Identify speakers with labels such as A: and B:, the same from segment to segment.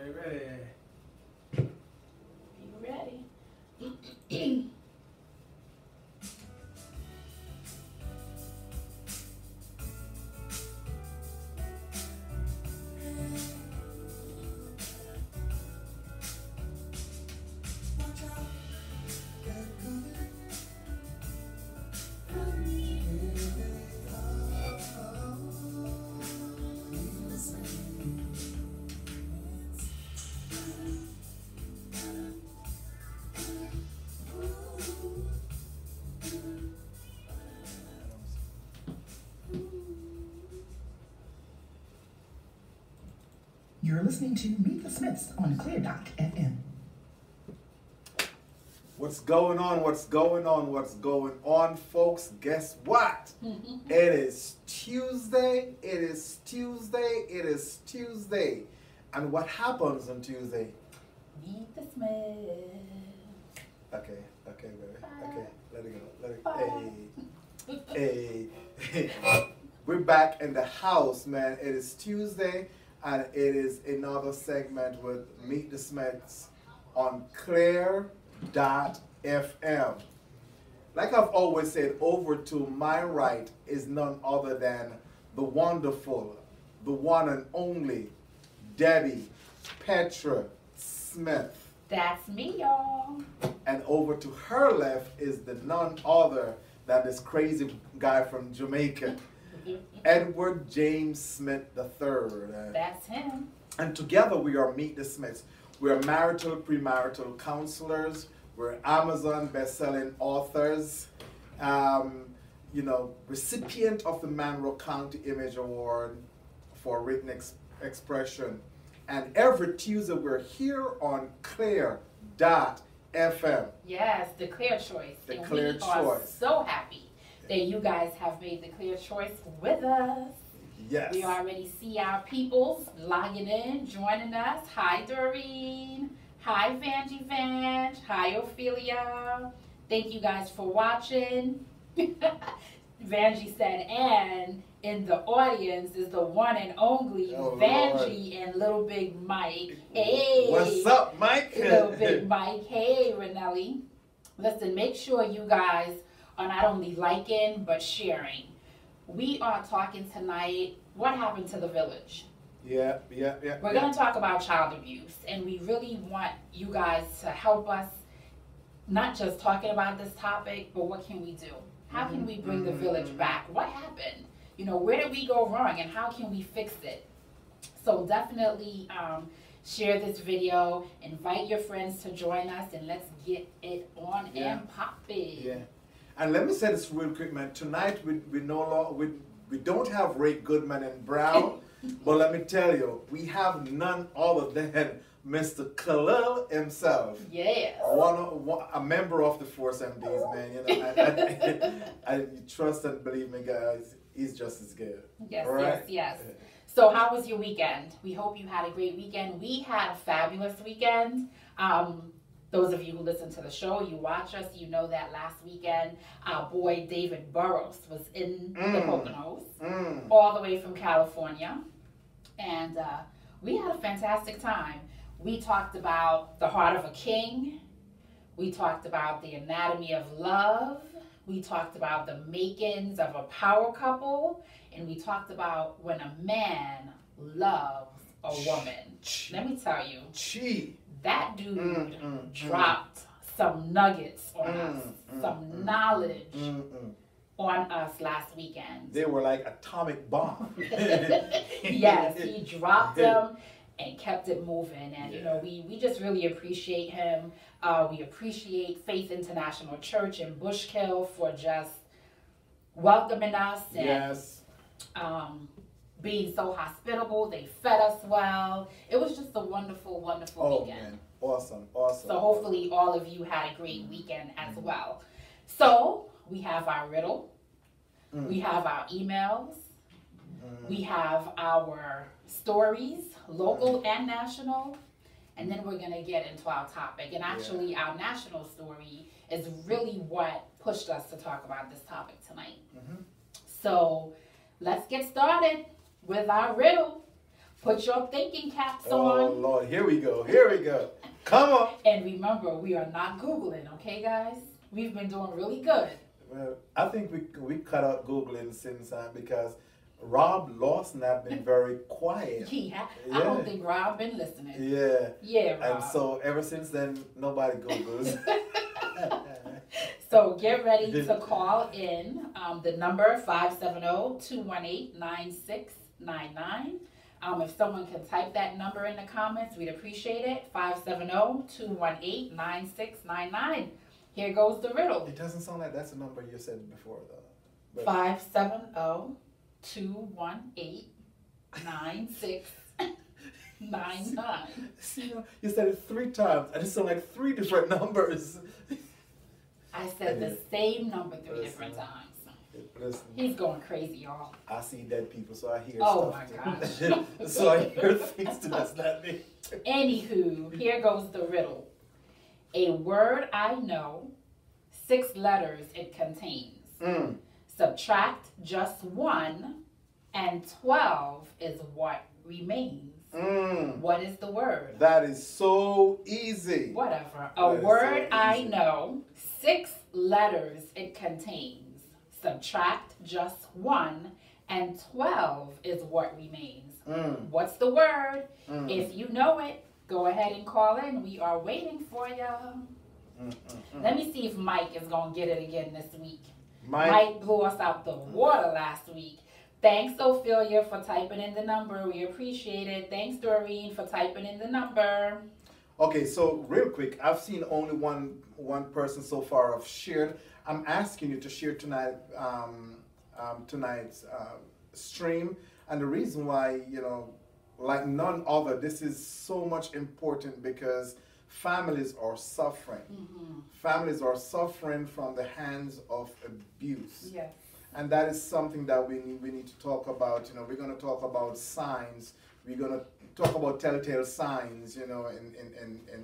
A: Ready?
B: You ready?
C: You're listening to Meet the Smiths on Clear.fm.
A: What's going on? What's going on? What's going on, folks? Guess what? It is Tuesday. It is Tuesday. It is Tuesday. And what happens on Tuesday?
B: Meet the Smiths.
A: Okay, baby. Okay, let it go. Hey. We're back in the house, man. It is Tuesday, and it is another segment with Meet the Smiths on Clear.fm. Like I've always said, over to my right is none other than the wonderful, the one and only Debbie Petra Smith.
B: That's me, y'all.
A: And over to her left is the none other than this crazy guy from Jamaica, Edward James Smith III.
B: That's him.
A: And together we are Meet the Smiths. We are marital, premarital counselors. We're Amazon best-selling authors. Recipient of the Monroe County Image Award for Written Expression. And every Tuesday we're here on Clear.fm.
B: Yes, the Clear Choice.
A: The
B: and
A: Clear
B: we are
A: Choice.
B: so happy that you guys have made the Clear Choice with us.
A: Yes.
B: We already see our peoples logging in, joining us. Hi, Doreen. Hi, Vanjie Vanj. Hi, Ophelia. Thank you guys for watching. Vanjie said, and in the audience is the one and only Vanjie and Little Big Mike. Hey.
A: What's up, Mike?
B: Little Big Mike. Hey, Renelli. Listen, make sure you guys are not only liking, but sharing. We are talking tonight, what happened to the village?
A: Yeah.
B: We're going to talk about child abuse, and we really want you guys to help us, not just talking about this topic, but what can we do? How can we bring the village back? What happened? Where did we go wrong, and how can we fix it? So definitely share this video, invite your friends to join us, and let's get it on and popping.
A: Yeah. And let me say this real quick, man. Tonight we don't have Ray Goodman and Brown, but let me tell you, we have none other than Mr. Khalil himself.
B: Yes.
A: A member of the Force MDs, man. I trust and believe me, guys. He's just as good.
B: Yes,
A: right?
B: yes. So how was your weekend? We hope you had a great weekend. We had a fabulous weekend. Those of you who listen to the show, you watch us, you know that last weekend, our boy David Burrows was in the Poconos, all the way from California. And we had a fantastic time. We talked about the heart of a king. We talked about the anatomy of love. We talked about the makings of a power couple. And we talked about when a man loves a woman. Let me tell you. That dude dropped some nuggets on us, some knowledge on us last weekend.
A: They were like atomic bomb.
B: Yes, he dropped them and kept it moving. And, we just really appreciate him. We appreciate Faith International Church in Bushkill for just welcoming us and being so hospitable. They fed us well. It was just a wonderful, wonderful weekend.
A: Man. Awesome.
B: So hopefully all of you had a great weekend as well. So we have our riddle. We have our emails. We have our stories, local and national. And then we're going to get into our topic. And actually our national story is really what pushed us to talk about this topic tonight. So let's get started with our riddle. Put your thinking caps
A: Oh,
B: on.
A: Lord. Here we go. Here we go. Come on.
B: And remember, we are not Googling, okay, guys? We've been doing really good.
A: Well, I think we cut out Googling since because Rob Lawson have been very quiet.
B: I
A: Yeah.
B: don't think Rob been listening.
A: Yeah.
B: Yeah, Rob.
A: And so ever since then, nobody Googles.
B: So get ready to call in. The number 570-218-9699. If someone can type that number in the comments, we'd appreciate it. 570-218-9699. Here goes the riddle.
A: It doesn't sound like that's the number you said before, though. But
B: 570-218-9699.
A: see, you said it 3 times, and it sounded like 3 different numbers.
B: I said the same number 3 different times.
A: Listen,
B: He's going crazy, y'all.
A: I see dead people, so I hear
B: Oh
A: stuff.
B: my
A: Too. So I hear things too. That's not me.
B: Anywho, here goes the riddle. A word I know, 6 letters it contains. Subtract just 1, and 12 is what remains. What is the word?
A: That is so easy.
B: Whatever. A word I know, 6 letters it contains. Subtract just 1, and 12 is what remains. What's the word? If you know it, go ahead and call in. We are waiting for you. Let me see if Mike is going to get it again this week. Mike blew us out the water last week. Thanks, Ophelia, for typing in the number. We appreciate it. Thanks, Doreen, for typing in the number.
A: Okay, so real quick, I've seen only one person so far have shared. I'm asking you to share tonight tonight's stream, and the reason why, like none other, this is so much important because families are suffering. Families are suffering from the hands of abuse.
B: Yes.
A: And that is something that we need to talk about. We're going to talk about signs. We're going to talk about telltale signs, and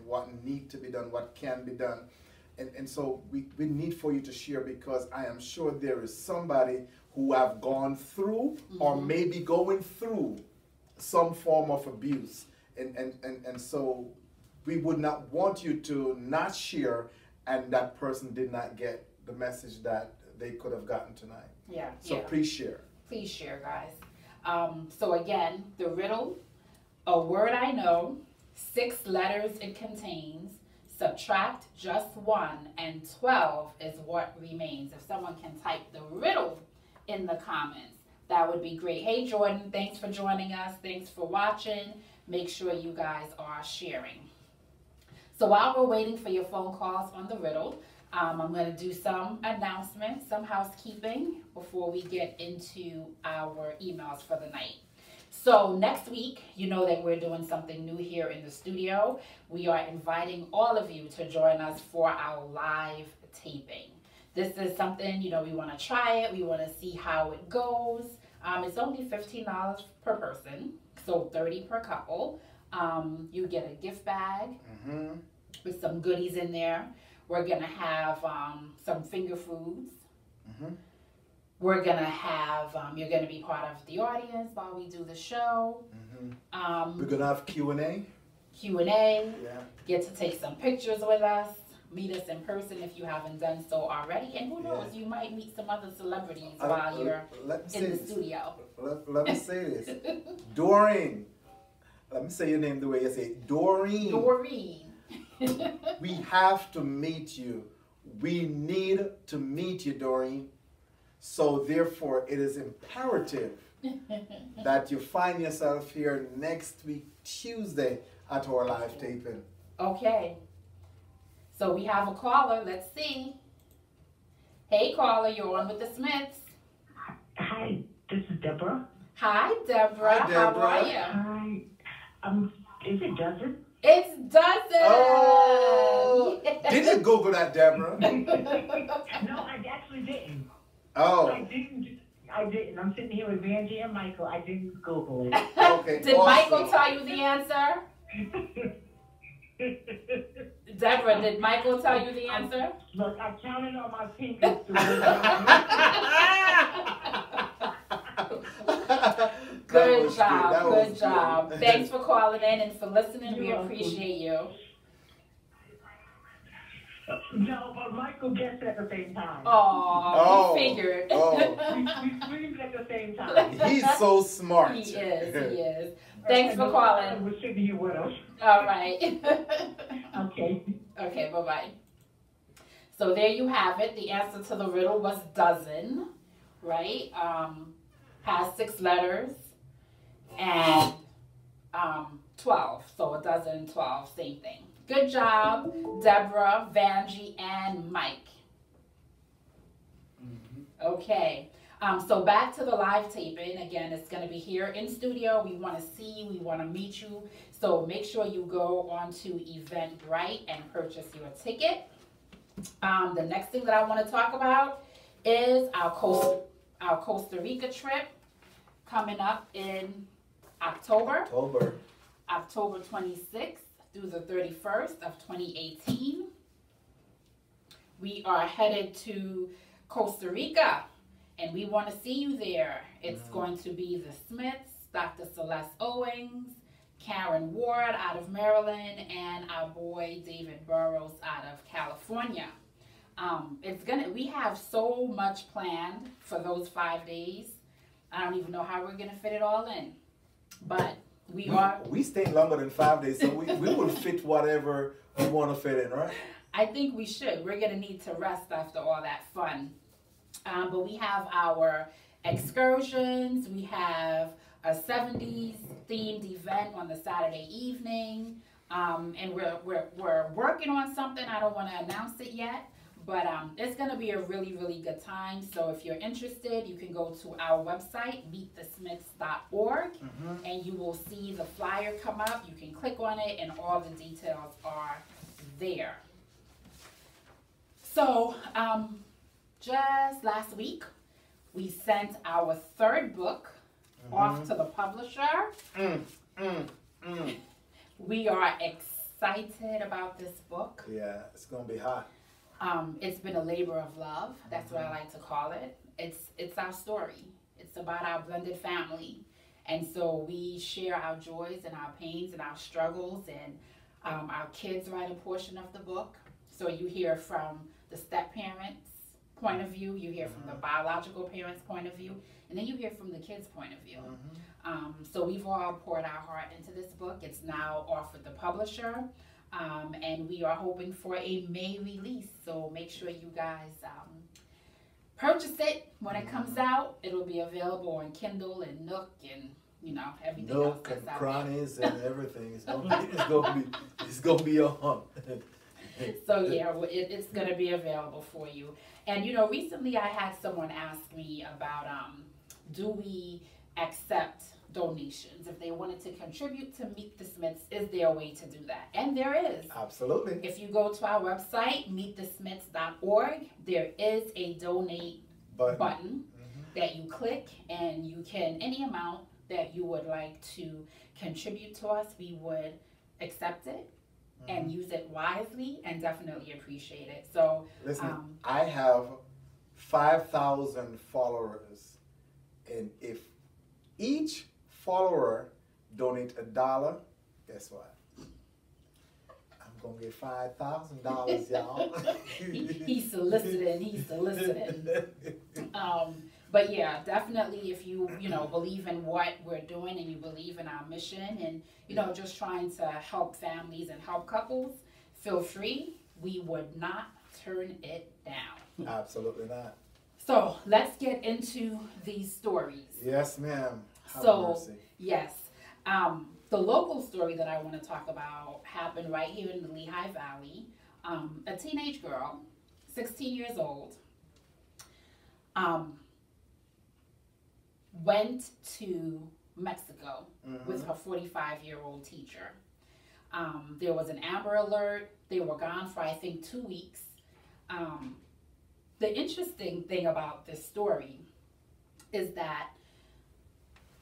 A: what need to be done, what can be done. And so we need for you to share, because I am sure there is somebody who have gone through or maybe going through some form of abuse. And so we would not want you to not share and that person did not get the message that they could have gotten tonight.
B: Yeah.
A: So please share.
B: Please share, guys. So again, the riddle, a word I know, 6 letters it contains. Subtract just 1, and 12 is what remains. If someone can type the riddle in the comments, that would be great. Hey, Jordan, thanks for joining us. Thanks for watching. Make sure you guys are sharing. So while we're waiting for your phone calls on the riddle, I'm going to do some announcements, some housekeeping before we get into our emails for the night. So next week, you know that we're doing something new here in the studio. We are inviting all of you to join us for our live taping. This is something, we want to try it. We want to see how it goes. It's only $15 per person, so $30 per couple. You get a gift bag with some goodies in there. We're going to have some finger foods. We're going to have, you're going to be part of the audience while we do the show.
A: We're going to have Q&A.
B: Q&A.
A: Yeah.
B: Get to take some pictures with us. Meet us in person if you haven't done so already. And who knows, you might meet some other celebrities while you're in the studio.
A: Let me say this. Doreen. Let me say your name the way you say it. Doreen.
B: Doreen.
A: We have to meet you. We need to meet you, Doreen. So therefore, it is imperative that you find yourself here next week, Tuesday, at our live taping.
B: Okay. So we have a caller. Let's see. Hey, caller, you're on with the Smiths.
D: Hi, this is Deborah.
B: Hi, Deborah.
A: Hi, Deborah.
B: How are you?
D: Hi. Is it Dozen?
B: It's Dozen.
A: Oh, did you Google that, Deborah?
D: No, I actually didn't.
A: Oh.
D: I didn't. I'm sitting here with Vanjie and Michael. I didn't Google it.
A: Okay.
B: Did Michael tell you the answer? Deborah, did Michael tell you the answer?
D: Look, I counted on my fingers.
B: Good job.
A: That
B: Good
A: was
B: job.
A: good.
B: Thanks for calling in and for listening. We
D: You're welcome.
B: appreciate you.
D: No, but Michael guessed at the same time.
B: Oh, we figured.
D: We screamed at the same time.
A: He's so smart.
B: He is. Thanks for
D: I
B: calling.
D: was sitting here with us.
B: All right.
D: Okay.
B: Okay, bye-bye. So there you have it. The answer to the riddle was dozen, right? Has 6 letters and 12. So a dozen and 12, same thing. Good job, Deborah, Vanjie, and Mike. Okay. So back to the live taping. Again, it's going to be here in studio. We want to see you. We want to meet you. So make sure you go on to Eventbrite and purchase your ticket. The next thing that I want to talk about is our Costa Rica trip coming up in October 26th through the 31st of 2018. We are headed to Costa Rica, and we want to see you there. It's going to be the Smiths, Dr. Celeste Owings, Karen Ward out of Maryland, and our boy David Burrows out of California. We have so much planned for those 5 days. I don't even know how we're gonna fit it all in, but we
A: stay longer than 5 days, so we will fit whatever we want to fit in, right?
B: I think we should. We're gonna need to rest after all that fun. But we have our excursions. We have a 70s themed event on the Saturday evening, and we're working on something. I don't want to announce it yet, but it's going to be a really, really good time. So if you're interested, you can go to our website, meetthesmiths.org, and you will see the flyer come up. You can click on it, and all the details are there. So just last week, we sent our 3rd book off to the publisher. We are excited about this book.
A: Yeah, it's gonna be hot.
B: It's been a labor of love. That's what I like to call it. It's our story. It's about our blended family, and so we share our joys and our pains and our struggles, and our kids write a portion of the book. So you hear from the step parents' point of view, you hear from the biological parents' point of view, and then you hear from the kids' point of view. So we've all poured our heart into this book. It's now off with the publisher, and we are hoping for a May release. So make sure you guys purchase it when it comes out. It'll be available on Kindle and Nook and everything else.
A: Nook and crannies and everything. It's gonna be on.
B: So yeah, it's gonna be available for you. And recently I had someone ask me about do we accept donations? If they wanted to contribute to Meet the Smiths, is there a way to do that? And there is.
A: Absolutely.
B: If you go to our website, meetthesmiths.org, there is a donate button that you click, and you can, any amount that you would like to contribute to us, we would accept it and use it wisely and definitely appreciate it. So
A: listen, I have 5,000 followers, and if each follower donate $1, guess what? I'm gonna get $5,000, y'all.
B: He's soliciting. But yeah, definitely, if you believe in what we're doing and you believe in our mission and just trying to help families and help couples, feel free. We would not turn it down.
A: Absolutely not.
B: So let's get into these stories.
A: Yes, ma'am.
B: Yes. The local story that I want to talk about happened right here in the Lehigh Valley. A teenage girl, 16 years old, went to Mexico with her 45-year-old teacher. There was an Amber Alert. They were gone for, I think, 2 weeks. The interesting thing about this story is that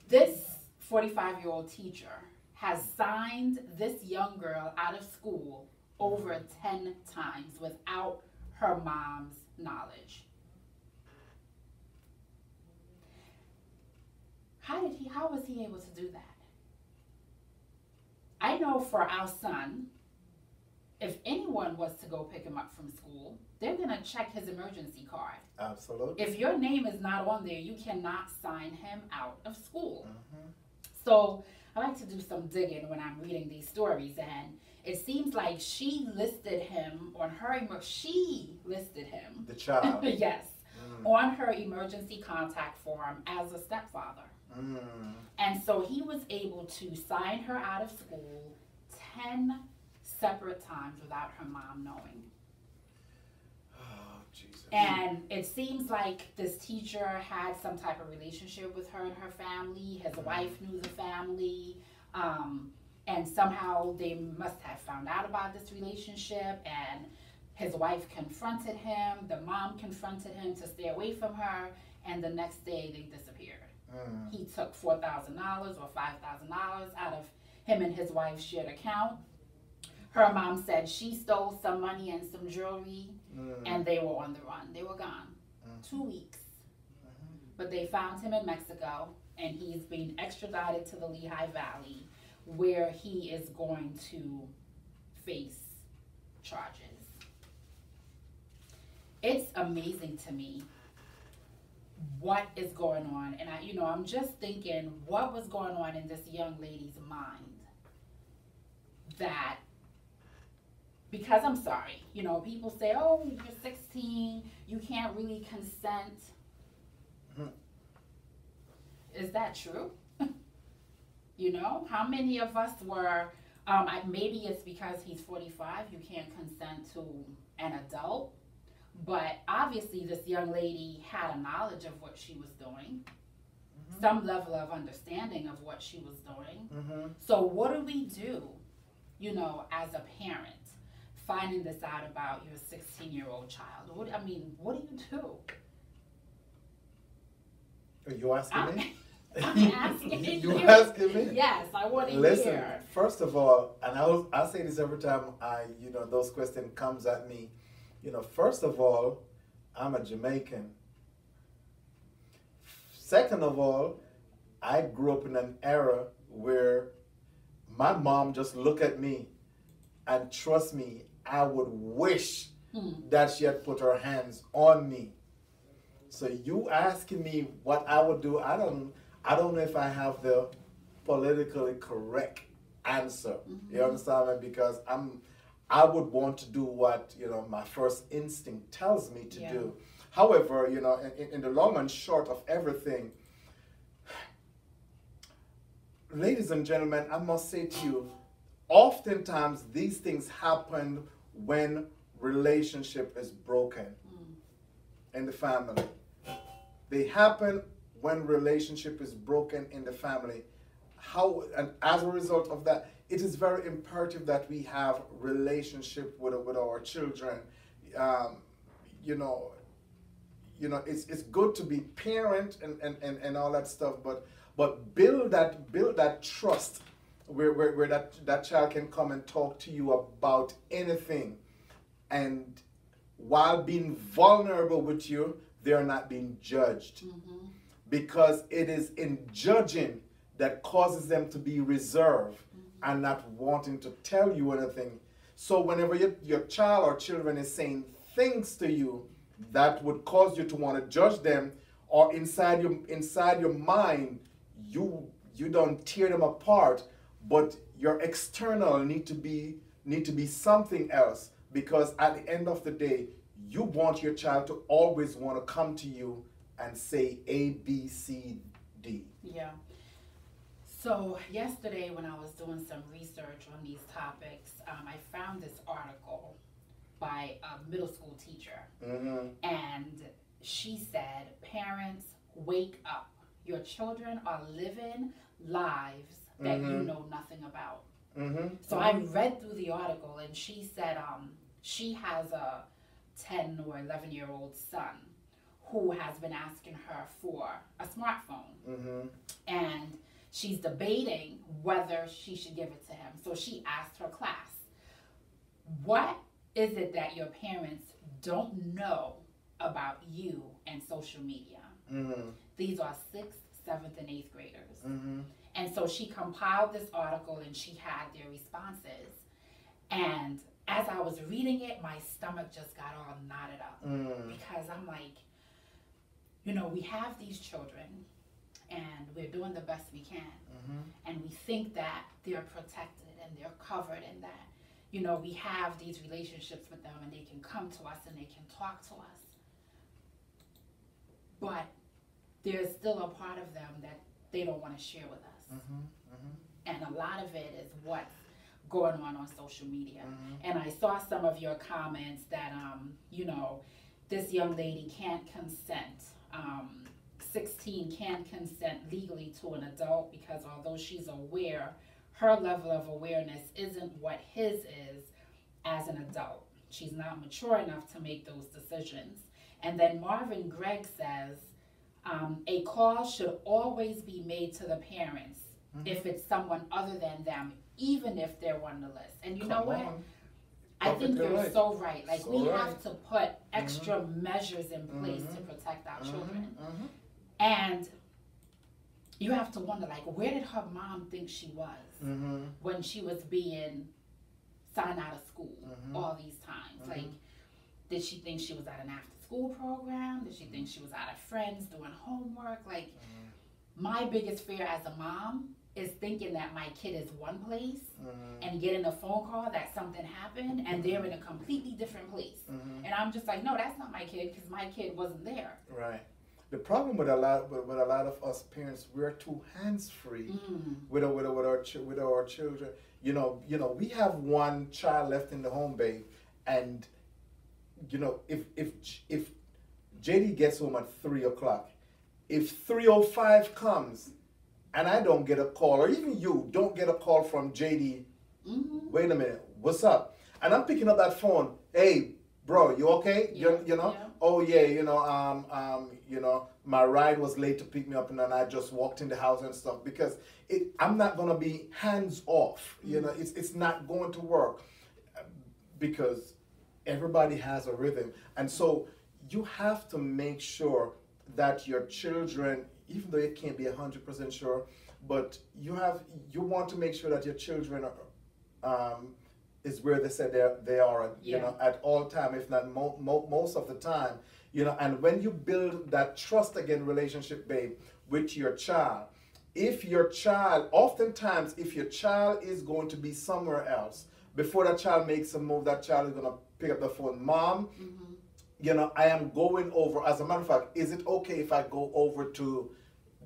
B: this 45-year-old teacher has signed this young girl out of school over 10 times without her mom's knowledge. How was he able to do that? I know for our son, if anyone was to go pick him up from school, they're going to check his emergency card.
A: Absolutely.
B: If your name is not on there, you cannot sign him out of school.
A: Mm-hmm.
B: So I like to do some digging when I'm reading these stories, and it seems like she listed him on her,
A: The child.
B: yes, on her emergency contact form as a stepfather.
A: Mm.
B: And so he was able to sign her out of school 10 separate times without her mom knowing.
A: Oh, Jesus.
B: And it seems like this teacher had some type of relationship with her and her family. His wife knew the family. And somehow they must have found out about this relationship. And his wife confronted him. The mom confronted him to stay away from her. And the next day they disappeared. He took $4,000 or $5,000 out of him and his wife's shared account. Her mom said she stole some money and some jewelry, and they were on the run. They were gone. 2 weeks. But they found him in Mexico, and he's being extradited to the Lehigh Valley, where he is going to face charges. It's amazing to me what is going on. And I'm just thinking what was going on in this young lady's mind, that, because I'm sorry, people say, oh, you're 16, you can't really consent. Is that true? How many of us were, maybe it's because he's 45, you can't consent to an adult. But obviously this young lady had a knowledge of what she was doing, some level of understanding of what she was doing. So what do we do, as a parent, finding this out about your 16-year-old child? What do you do?
A: Are you asking me?
B: I'm asking you.
A: Asking me?
B: Yes, I want to hear.
A: Listen, first of all, and I say this every time those questions comes at me. First of all, I'm a Jamaican. Second of all, I grew up in an era where my mom just looked at me, and trust me, I would wish that she had put her hands on me. So you asking me what I would do, I don't know if I have the politically correct answer. You understand me? Because I would want to do what my first instinct tells me to do. However, in the long and short of everything, ladies and gentlemen, I must say to you, oftentimes these things happen when relationship is broken in the family. They happen when relationship is broken in the family. And as a result of that, it is very imperative that we have relationship with our children. It's good to be parent and all that stuff, but build that trust where that child can come and talk to you about anything, and while being vulnerable with you, they are not being judged, because it is in judging that causes them to be reserved and not wanting to tell you anything. So whenever your child or children is saying things to you that would cause you to want to judge them, or inside your mind, you don't tear them apart, but your external need to be something else, because at the end of the day, you want your child to always want to come to you and say A, B, C, D.
B: Yeah. So yesterday when I was doing some research on these topics, I found this article by a middle school teacher. And she said, parents, wake up. Your children are living lives that you know nothing about. So I read through the article, and she said she has a 10 or 11-year-old son who has been asking her for a smartphone. And she's debating whether she should give it to him. So she asked her class, what is it that your parents don't know about you and social media? These are 6th, 7th and 8th graders.
A: Mm-hmm.
B: And so she compiled this article and she had their responses. And as I was reading it, my stomach just got all knotted up. Because I'm like, you know, we have these children and we're doing the best we can. And we think that they're protected and they're covered and that, you know, we have these relationships with them and they can come to us and they can talk to us. But there's still a part of them that they don't want to share with us. And a lot of it is what's going on social media. And I saw some of your comments that, you know, this young lady can't consent. 16 can't consent legally to an adult because although she's aware, her level of awareness isn't what his is as an adult. She's not mature enough to make those decisions. And then Marvin Gregg says, a call should always be made to the parents if it's someone other than them, even if they're on the list. And you know what? I think you're so right. Like, we have to put extra measures in place to protect our children. And you have to wonder, like, where did her mom think she was when she was being signed out of school all these times? Like, did she think she was at an after-school program? Did she think she was out of friends doing homework? Like, my biggest fear as a mom is thinking that my kid is one place and getting a phone call that something happened and they're in a completely different place. And I'm just like, no, that's not my kid because my kid wasn't there.
A: Right. The problem with a lot of us parents, we're too hands-free with our children. You know, we have one child left in the home, babe, and you know, if JD gets home at 3 o'clock, if 3:05 comes, and I don't get a call, or even you don't get a call from JD, wait a minute, what's up? And I'm picking up that phone. Hey, bro, you okay? You know? Yeah. Oh yeah, you know, my ride was late to pick me up, and then I just walked in the house and stuff because I'm not gonna be hands off. You know, it's not going to work because everybody has a rhythm, and so you have to make sure that your children, even though you can't be 100% sure, but you want to make sure that your children are. Is where they said they are, you know, at all time, if not most of the time, you know. And when you build that trust again relationship, babe, with your child, oftentimes if your child is going to be somewhere else, before that child makes a move, that child is going to pick up the phone. Mom, you know, I am going over, as a matter of fact, is it okay if I go over to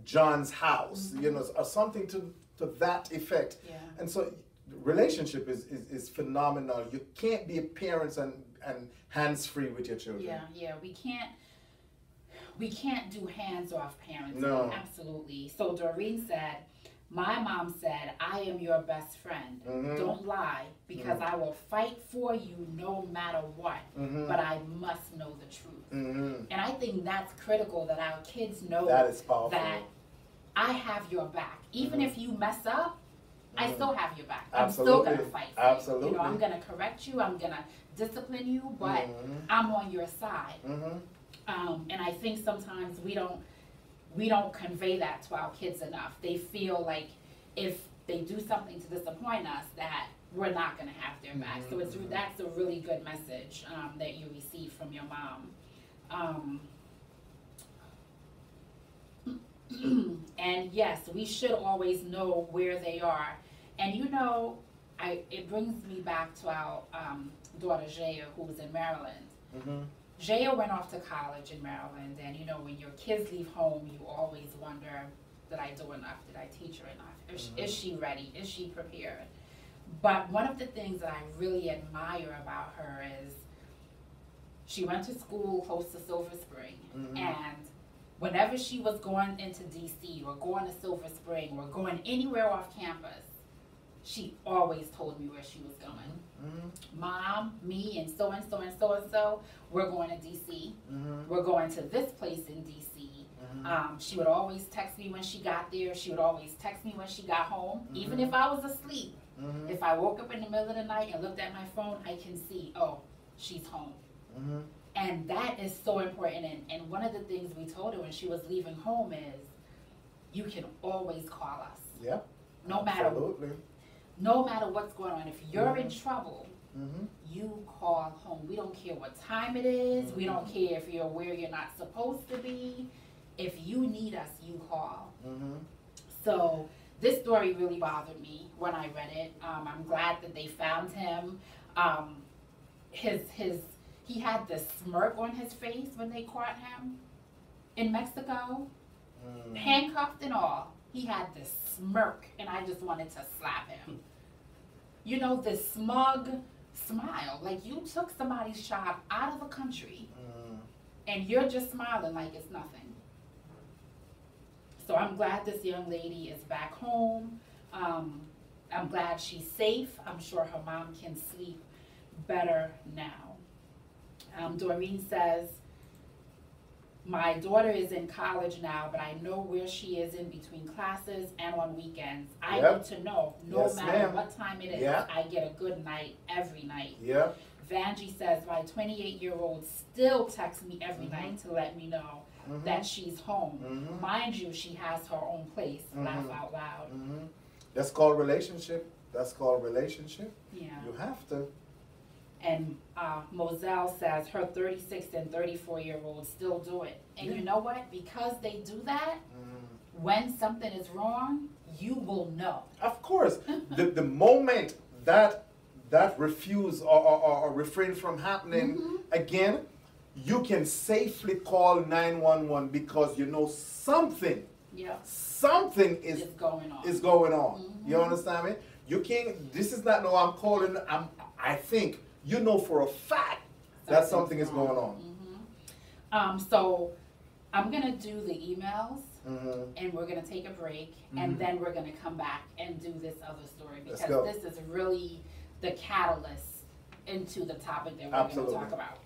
A: John's house, you know, or something to that effect. And so relationship is phenomenal. You can't be parents and hands-free with your children. We can't do hands-off parenting. No. Absolutely. So Doreen said, my mom said, I am your best friend. Don't lie, because I will fight for you no matter what, but I must know the truth. And I think that's critical, that our kids know that I have your back. Even if you mess up, I still have your back. I'm still going to fight for you. You know, I'm going to correct you. I'm going to discipline you, but I'm on your side. And I think sometimes we don't convey that to our kids enough. They feel like if they do something to disappoint us, that we're not going to have their back. So that's a really good message that you received from your mom. And yes, we should always know where they are. And you know, it brings me back to our daughter Jaya, who was in Maryland. Jaya went off to college in Maryland, and you know, when your kids leave home, you always wonder, did I do enough? Did I teach her enough? Is she ready? Is she prepared? But one of the things that I really admire about her is she went to school close to Silver Spring, and whenever she was going into DC or going to Silver Spring or going anywhere off campus, she always told me where she was going. Mom, me, and so and so and so and so, we're going to DC. We're going to this place in DC. She would always text me when she got there. She would always text me when she got home, even if I was asleep. If I woke up in the middle of the night and looked at my phone, I can see, oh, she's home. And that is so important. And one of the things we told her when she was leaving home is,
B: you can always call us.
A: Yeah.
B: No matter
A: Absolutely.
B: no matter what's going on. If you're in trouble,
A: Mm-hmm.
B: you call home. We don't care what time it is. We don't care if you're where you're not supposed to be. If you need us, you call.
A: Mm-hmm.
B: So this story really bothered me when I read it. I'm glad that they found him. He had this smirk on his face when they caught him in Mexico, handcuffed and all. He had this smirk, and I just wanted to slap him. You know, this smug smile, like you took somebody's child out of the country, and you're just smiling like it's nothing. So I'm glad this young lady is back home. I'm glad she's safe. I'm sure her mom can sleep better now. Doreen says, my daughter is in college now, but I know where she is in between classes and on weekends. I need to know, no matter what time it is, I get a good night every night. Vanjie says, my 28-year-old still texts me every night to let me know that she's home. Mind you, she has her own place. Laugh out loud.
A: That's called relationship. That's called relationship.
B: Yeah.
A: You have to.
B: And Moselle says her 36 and 34-year-olds still do it. And you know what? Because they do that, when something is wrong, you will know.
A: Of course. the moment that refuse or refrain from happening again, you can safely call 911 because you know something. Something is going on. You understand me? You can't. This is not no. I'm calling. I think you know for a fact that something is going on.
B: So I'm gonna do the emails, and we're gonna take a break, and then we're gonna come back and do this other story because this is really the catalyst into the topic that we're gonna talk about.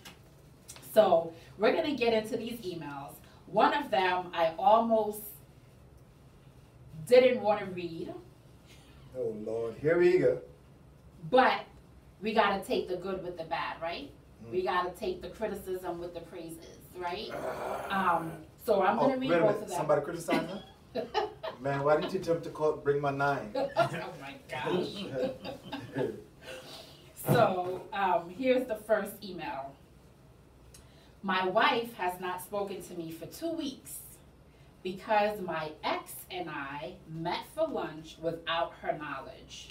B: So we're gonna get into these emails. One of them I almost didn't want to read.
A: Oh Lord, here we go.
B: But we got to take the good with the bad, right? We got to take the criticism with the praises, right? So I'm going to read both of them.
A: Somebody criticize me? Man, why didn't you jump to bring my 9?
B: Oh my gosh. So here's the first email. My wife has not spoken to me for 2 weeks because my ex and I met for lunch without her knowledge.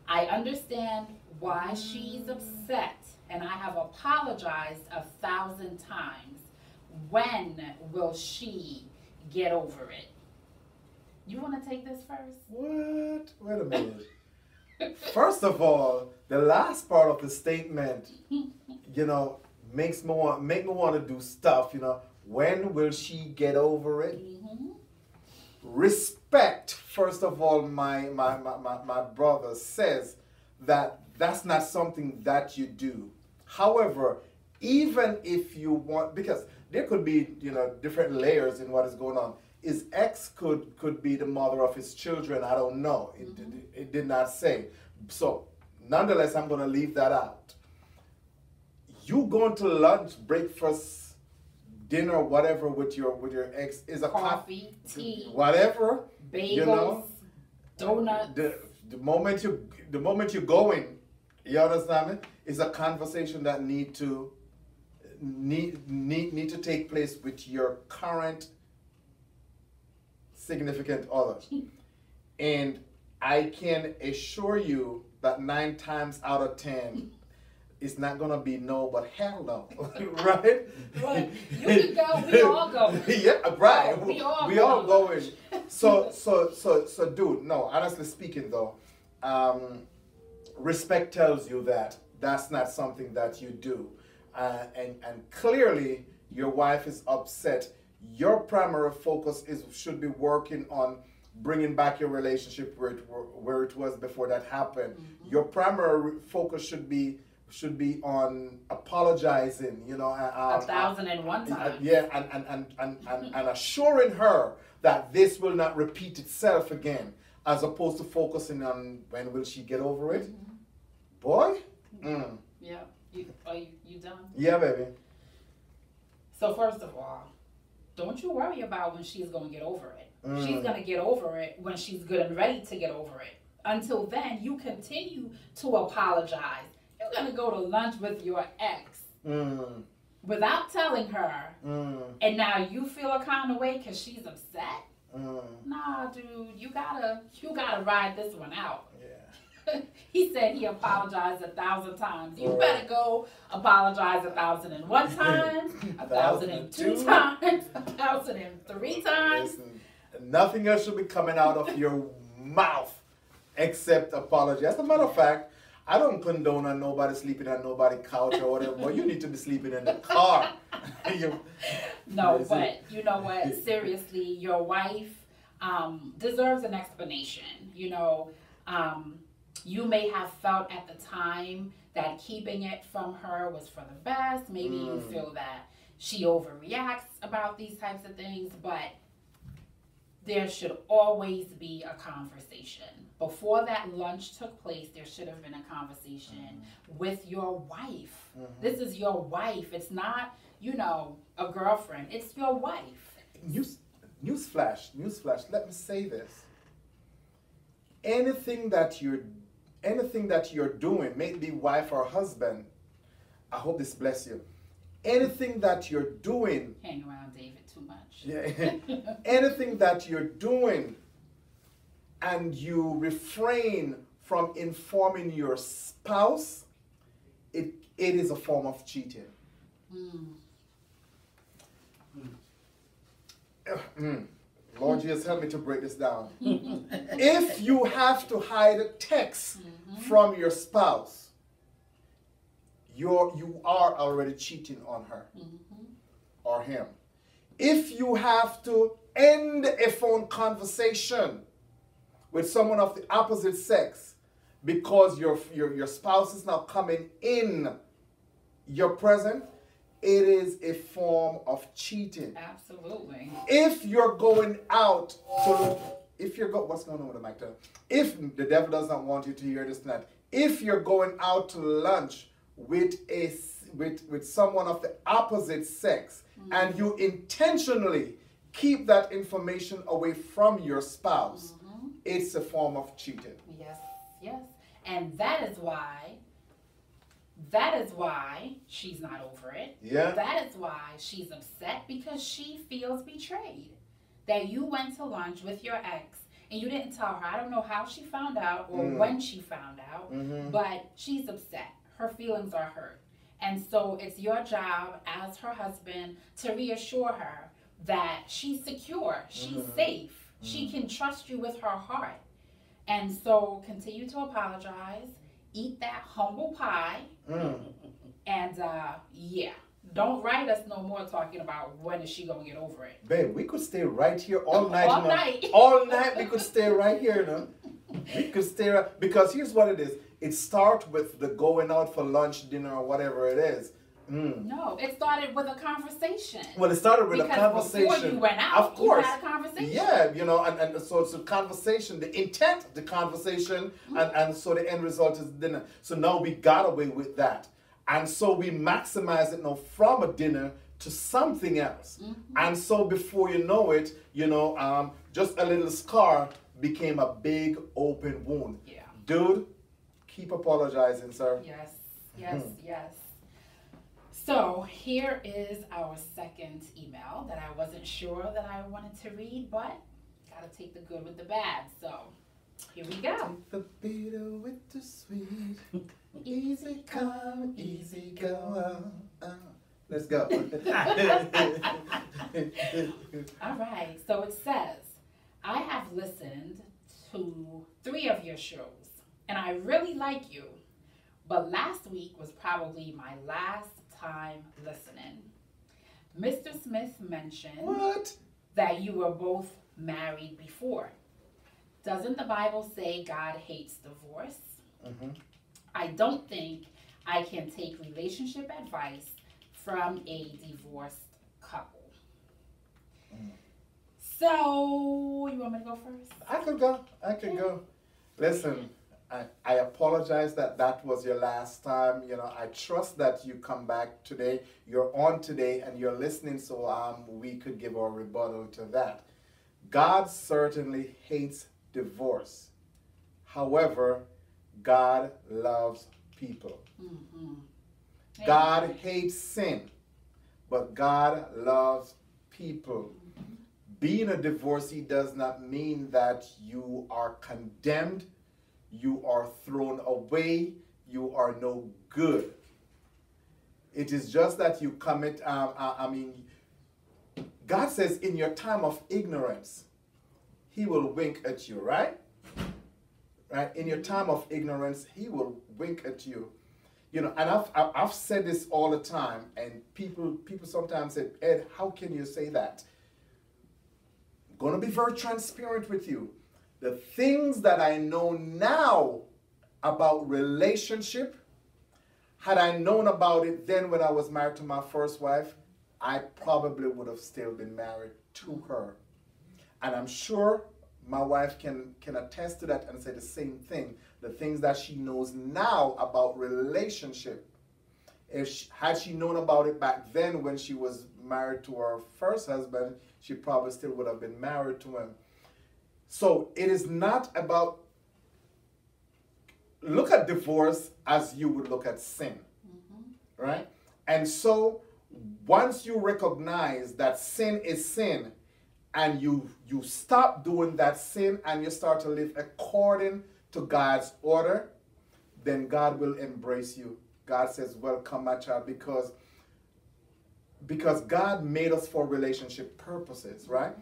B: I understand why she's upset, and I have apologized 1,000 times. When will she get over it? You want to take this first?
A: What? Wait a minute. First of all, the last part of the statement, you know, make me want to do stuff, you know. When will she get over it? Respect, first of all, my brother says that that's not something that you do. However, even if you want, because there could be, you know, different layers in what is going on. His ex could be the mother of his children. I don't know. It did not say. So, nonetheless, I'm going to leave that out. You going to lunch, breakfast, dinner, whatever with your ex is a
B: coffee, tea,
A: whatever,
B: bagels,
A: you know,
B: donuts.
A: The moment you're going, you understand me? Is a conversation that need to take place with your current significant other. And I can assure you that 9 times out of 10. It's not gonna be no, but hell no, right?
B: Right. You can go. We all go.
A: Yeah, right.
B: Oh,
A: we all going. So, dude. No, honestly speaking, though, respect tells you that that's not something that you do, and clearly your wife is upset. Your primary focus should be working on bringing back your relationship where it was before that happened. Your primary focus should be on apologizing, you know,
B: 1,001 times.
A: and assuring her that this will not repeat itself again, as opposed to focusing on when will she get over it. Boy.
B: Yeah. You done?
A: Yeah, baby.
B: So first of all, don't you worry about when she's going to get over it. She's going to get over it when she's good and ready to get over it. Until then, you continue to apologize. You're going to go to lunch with your ex without telling her, and now you feel a kind of way because she's upset. Nah, dude, you gotta ride this one out. Yeah. He said he apologized 1,000 times. You better go apologize 1,001 times, 1,002 times, 1,003 times.
A: Listen, nothing else should be coming out of your mouth except apology. As a matter of fact, I don't condone on nobody sleeping on nobody's couch or whatever, but you need to be sleeping in the car.
B: No, but you know what? Seriously, your wife deserves an explanation. You know, you may have felt at the time that keeping it from her was for the best. Maybe you feel that she overreacts about these types of things, but there should always be a conversation. Before that lunch took place, there should have been a conversation with your wife. This is your wife. It's not, you know, a girlfriend. It's your wife.
A: Newsflash. Let me say this. Anything that you're doing, may it be wife or husband, I hope this bless you. Anything that you're doing,
B: hang around David too much.
A: Yeah. Anything that you're doing and you refrain from informing your spouse, it is a form of cheating. Lord Jesus, help me to break this down. If you have to hide a text from your spouse, you are already cheating on her or him. If you have to end a phone conversation with someone of the opposite sex because your spouse is now coming in your present, it is a form of cheating.
B: Absolutely.
A: If you're going out to, what's going on with the mic? If the devil does not want you to hear this tonight, if you're going out to lunch with someone of the opposite sex and you intentionally keep that information away from your spouse, it's a form of cheating.
B: Yes. And that is why she's not over it.
A: Yeah.
B: That is why she's upset, because she feels betrayed. That you went to lunch with your ex and you didn't tell her. I don't know how she found out or when she found out, but she's upset. Her feelings are hurt. And so it's your job as her husband to reassure her that she's secure, she's safe, she can trust you with her heart. And so continue to apologize, eat that humble pie, and don't write us no more talking about when is she going to get over it.
A: Babe, we could stay right here all night.
B: All night.
A: All night we could stay right here, no? We could stay right, because here's what it is. It starts with the going out for lunch, dinner, or whatever it is.
B: No, it started with a conversation.
A: Well, it started with a conversation.
B: Before you went out,
A: of course,
B: you had a conversation.
A: Yeah, you know, and so it's a conversation, the intent of the conversation, and so the end result is dinner. So now we got away with that. And so we maximize it now from a dinner to something else. And so before you know it, you know, just a little scar became a big open wound.
B: Yeah.
A: Dude, keep apologizing, sir.
B: Yes. So here is our second email that I wasn't sure that I wanted to read, but gotta take the good with the bad. So here we go.
A: Take the bitter with the sweet. Easy come, easy go. Let's go.
B: All right. So it says, I have listened to 3 of your shows, and I really like you. But last week was probably my last time listening. Mr. Smith mentioned that you were both married before. Doesn't the Bible say God hates divorce? I don't think I can take relationship advice from a divorced couple. So, you want me to go first?
A: I could go. Listen, I apologize that that was your last time. You know, I trust that you come back today. You're on today and you're listening, so we could give our rebuttal to that. God certainly hates divorce. However, God loves people.
B: Mm-hmm.
A: God hates sin, but God loves people. Mm-hmm. Being a divorcee does not mean that you are condemned, you are thrown away, you are no good. It is just that you commit, God says in your time of ignorance, He will wink at you, right? Right? In your time of ignorance, He will wink at you. You know, and I've said this all the time, and people sometimes say, Ed, how can you say that? I'm going to be very transparent with you. The things that I know now about relationship, had I known about it then when I was married to my first wife, I probably would have still been married to her. And I'm sure my wife can attest to that and say the same thing. The things that she knows now about relationship, had she known about it back then when she was married to her first husband, she probably still would have been married to him. So it is not about, look at divorce as you would look at sin, right? And so once you recognize that sin is sin, and you stop doing that sin and you start to live according to God's order, then God will embrace you. God says, welcome, my child, because God made us for relationship purposes, right?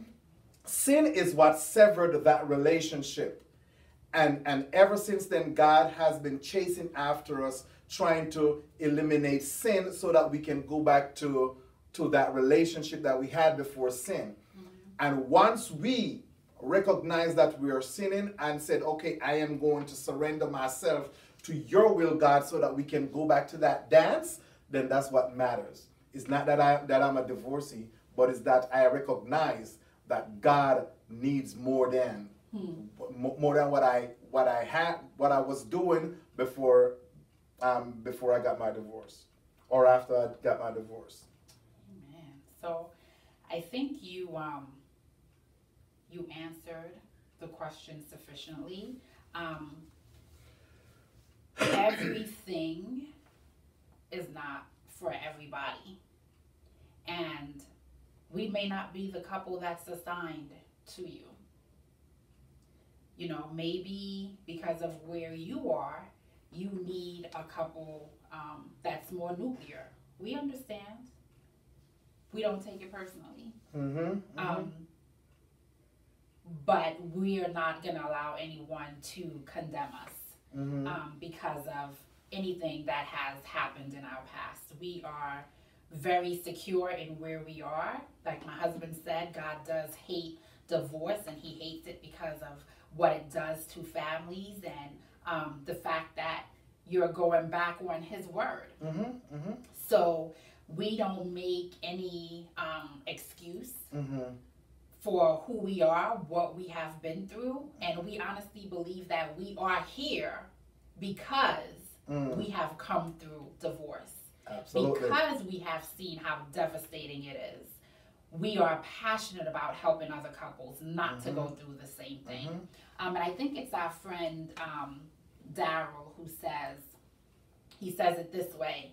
A: Sin is what severed that relationship. And ever since then, God has been chasing after us, trying to eliminate sin so that we can go back to that relationship that we had before sin. And once we recognize that we are sinning and said, okay, I am going to surrender myself to your will, God, so that we can go back to that dance, then that's what matters. It's not that I'm a divorcee, but it's that I recognize that God needs more than what I was doing before I got my divorce, or after I got my divorce.
B: Amen. So I think you answered the question sufficiently. Everything is not for everybody. And we may not be the couple that's assigned to you. You know, maybe because of where you are, you need a couple that's more nuclear. We understand. We don't take it personally. But we are not going to allow anyone to condemn us because of anything that has happened in our past. We are very secure in where we are. Like my husband said, God does hate divorce, and He hates it because of what it does to families and the fact that you're going back on His word. So we don't make any excuse for who we are, what we have been through, and we honestly believe that we are here because we have come through divorce.
A: Absolutely.
B: Because we have seen how devastating it is. We are passionate about helping other couples not to go through the same thing. And I think it's our friend Daryl who says it this way: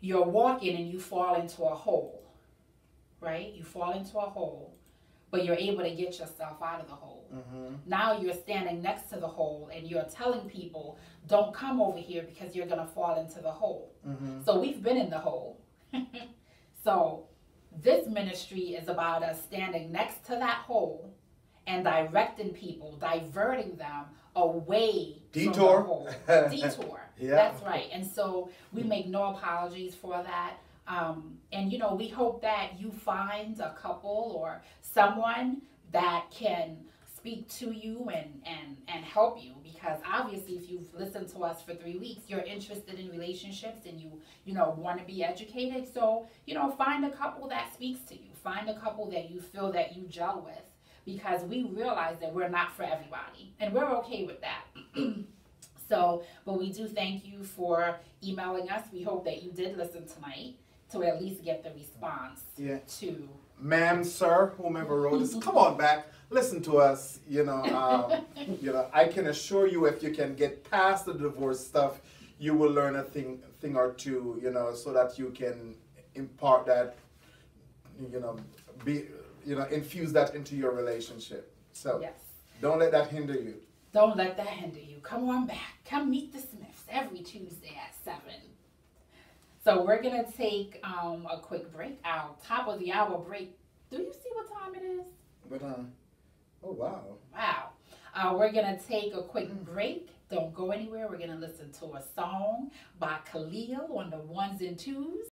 B: you're walking and you fall into a hole. Right? You fall into a hole, but you're able to get yourself out of the hole. Now you're standing next to the hole and you're telling people, don't come over here because you're going to fall into the hole. So we've been in the hole. So this ministry is about us standing next to that hole and directing people, diverting them away from the hole. Detour. Yeah. That's right. And so we make no apologies for that. And you know, we hope that you find a couple or someone that can speak to you and help you, because obviously if you've listened to us for 3 weeks, you're interested in relationships and you know want to be educated. So, you know, find a couple that speaks to you. Find a couple that you feel that you gel with. because we realize that we're not for everybody, and we're okay with that. So, but we do thank you for emailing us. We hope that you did listen tonight to at least get the response to.
A: Ma'am, sir, whomever wrote this, come on back, listen to us. You know, I can assure you, if you can get past the divorce stuff, you will learn a thing or two. You know, so that you can impart that. You know, infuse that into your relationship. So
B: yes.
A: Don't let that hinder you.
B: Don't let that hinder you. Come on back. Come meet the Smiths every Tuesday at 7. So we're going to take a quick break. Our top of the hour break. Do you see what time it is?
A: But, oh, wow.
B: Wow. We're going to take a quick break. Don't go anywhere. We're going to listen to a song by Khalil on the ones and twos.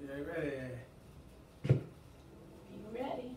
A: You ready?
B: You ready?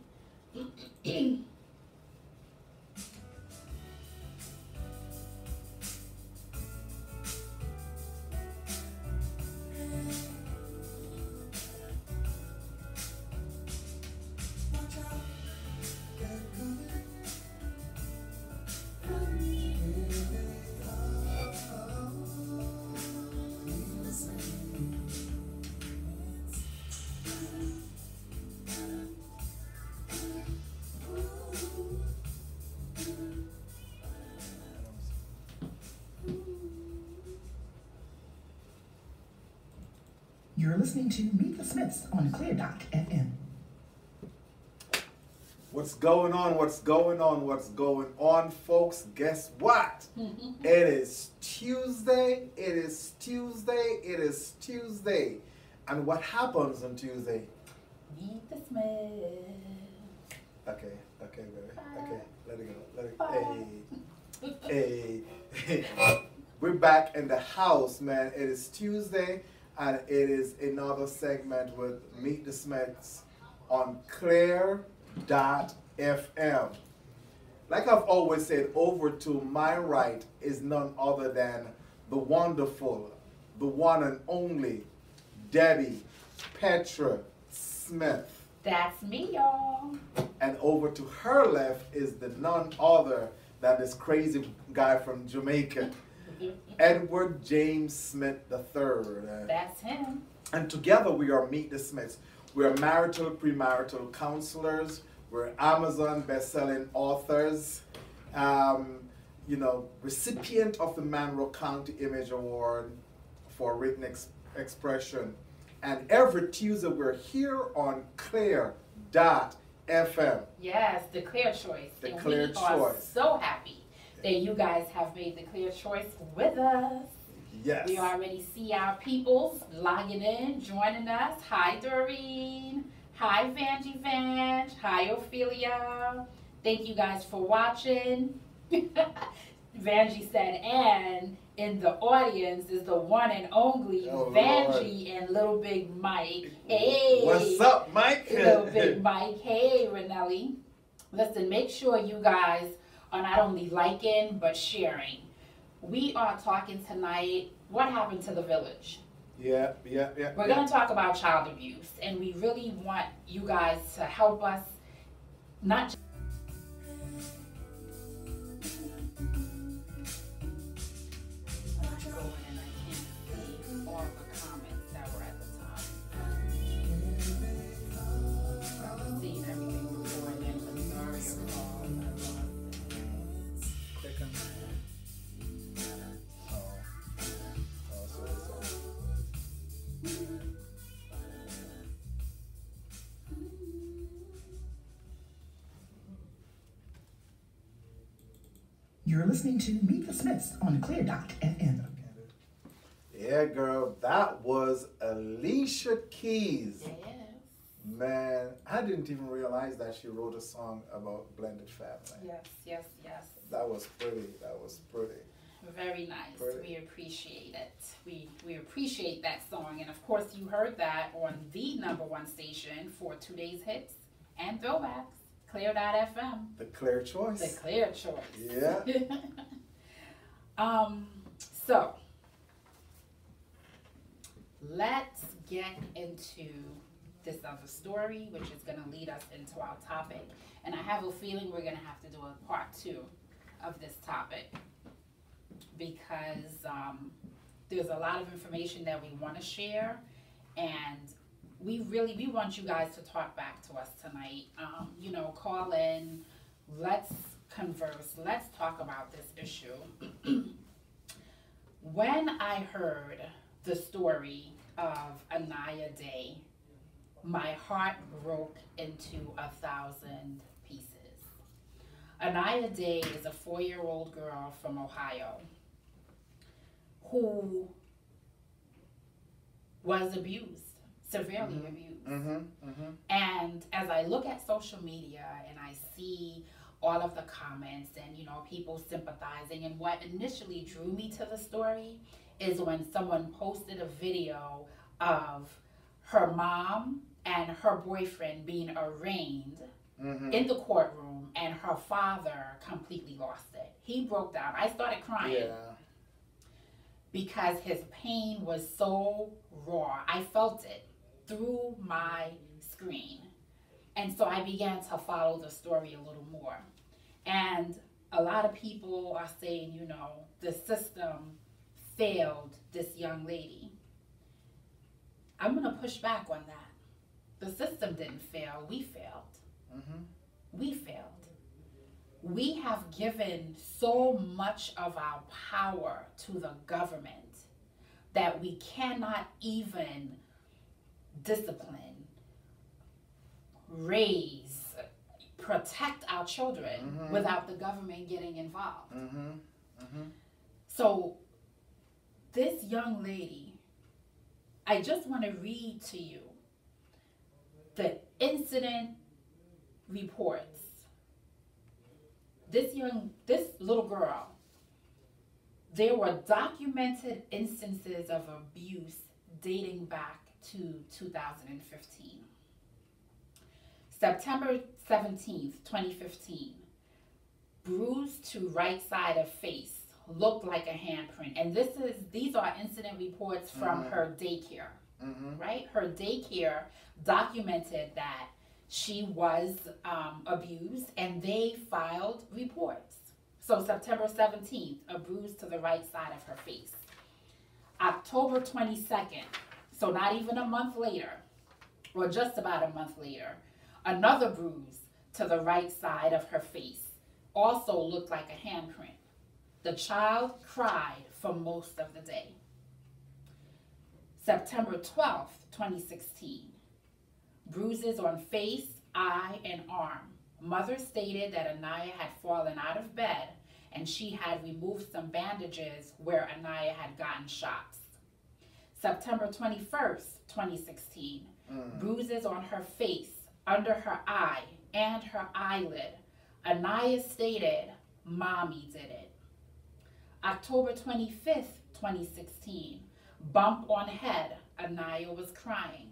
C: You're listening to Meet the Smiths on Clear.fm.
A: What's going on? What's going on? What's going on, folks? Guess what? It is Tuesday. It is Tuesday. It is Tuesday. And what happens on Tuesday?
B: Meet the Smiths.
A: Okay, baby. Okay, let it go. Let it. Hey. We're back in the house, man. It is Tuesday, and it is another segment with Meet the Smiths on Clear.fm. Like I've always said, over to my right is none other than the wonderful, the one and only Debbie Petra Smith.
B: That's me, y'all.
A: And over to her left is the none other than this crazy guy from Jamaica, Edward James Smith III.
B: That's him.
A: And together we are Meet the Smiths. We are marital, premarital counselors. We're Amazon best-selling authors. Recipient of the Monroe County Image Award for Written Expression. And every Tuesday we're here on Clear.fm.
B: Yes, the Clear Choice.
A: The
B: and
A: Clear
B: we are
A: Choice.
B: so happy that you guys have made the Clear Choice with us.
A: Yes.
B: We already see our peoples logging in, joining us. Hi, Doreen. Hi, Vanjie Vanj. Hi, Ophelia. Thank you guys for watching. Vanjie said, and in the audience is the one and only Vanjie and Little Big Mike. Hey.
A: What's up, Mike?
B: Little Big Mike. Hey, Renelli. Listen, make sure you guys are not only liking, but sharing. We are talking tonight, what happened to the village?
A: Yeah.
B: We're going to talk about child abuse, and we really want you guys to help us, not just
C: You're listening to Meet the Smiths on Clear.fm.
A: Yeah, girl, that was Alicia Keys.
B: Yes.
A: Man, I didn't even realize that she wrote a song about blended family.
B: Yes, yes, yes.
A: That was pretty. That was pretty.
B: Very nice.
A: Pretty.
B: We appreciate it. We appreciate that song. And of course, you heard that on the #1 station for today's hits and throwbacks, Clear.fm.
A: The clear choice.
B: The clear choice.
A: Yeah.
B: So, let's get into this other story, which is going to lead us into our topic. And I have a feeling we're going to have to do a part 2 of this topic because there's a lot of information that we want to share, and we want you guys to talk back to us tonight. You know, call in, let's converse, let's talk about this issue. When I heard the story of Anaya Day, my heart broke into 1,000 pieces. Anaya Day is a 4-year-old girl from Ohio who was abused, severely abused. And as I look at social media and I see all of the comments and, you know, people sympathizing, and what initially drew me to the story is when someone posted a video of her mom and her boyfriend being arraigned in the courtroom, and her father completely lost it. He broke down. I started crying because his pain was so raw. I felt it through my screen. And so I began to follow the story a little more. And a lot of people are saying, you know, the system failed this young lady. I'm going to push back on that. The system didn't fail. We failed. We failed. We have given so much of our power to the government that we cannot even discipline, raise, protect our children without the government getting involved. So this young lady, I just want to read to you the incident reports. This little girl, there were documented instances of abuse dating back to 2015. September 17th, 2015, bruised to right side of face, looked like a handprint. And these are incident reports from her daycare, right? Her daycare documented that she was abused, and they filed reports. So September 17th, a bruise to the right side of her face. October 22nd, so not even a month later, or just about a month later, another bruise to the right side of her face, also looked like a handprint. The child cried for most of the day. September 12th, 2016, bruises on face, eye, and arm. Mother stated that Anaya had fallen out of bed and she had removed some bandages where Anaya had gotten shots. September 21st, 2016, bruises on her face, under her eye, and her eyelid. Anaya stated, "Mommy did it." October 25th, 2016, bump on head. Anaya was crying.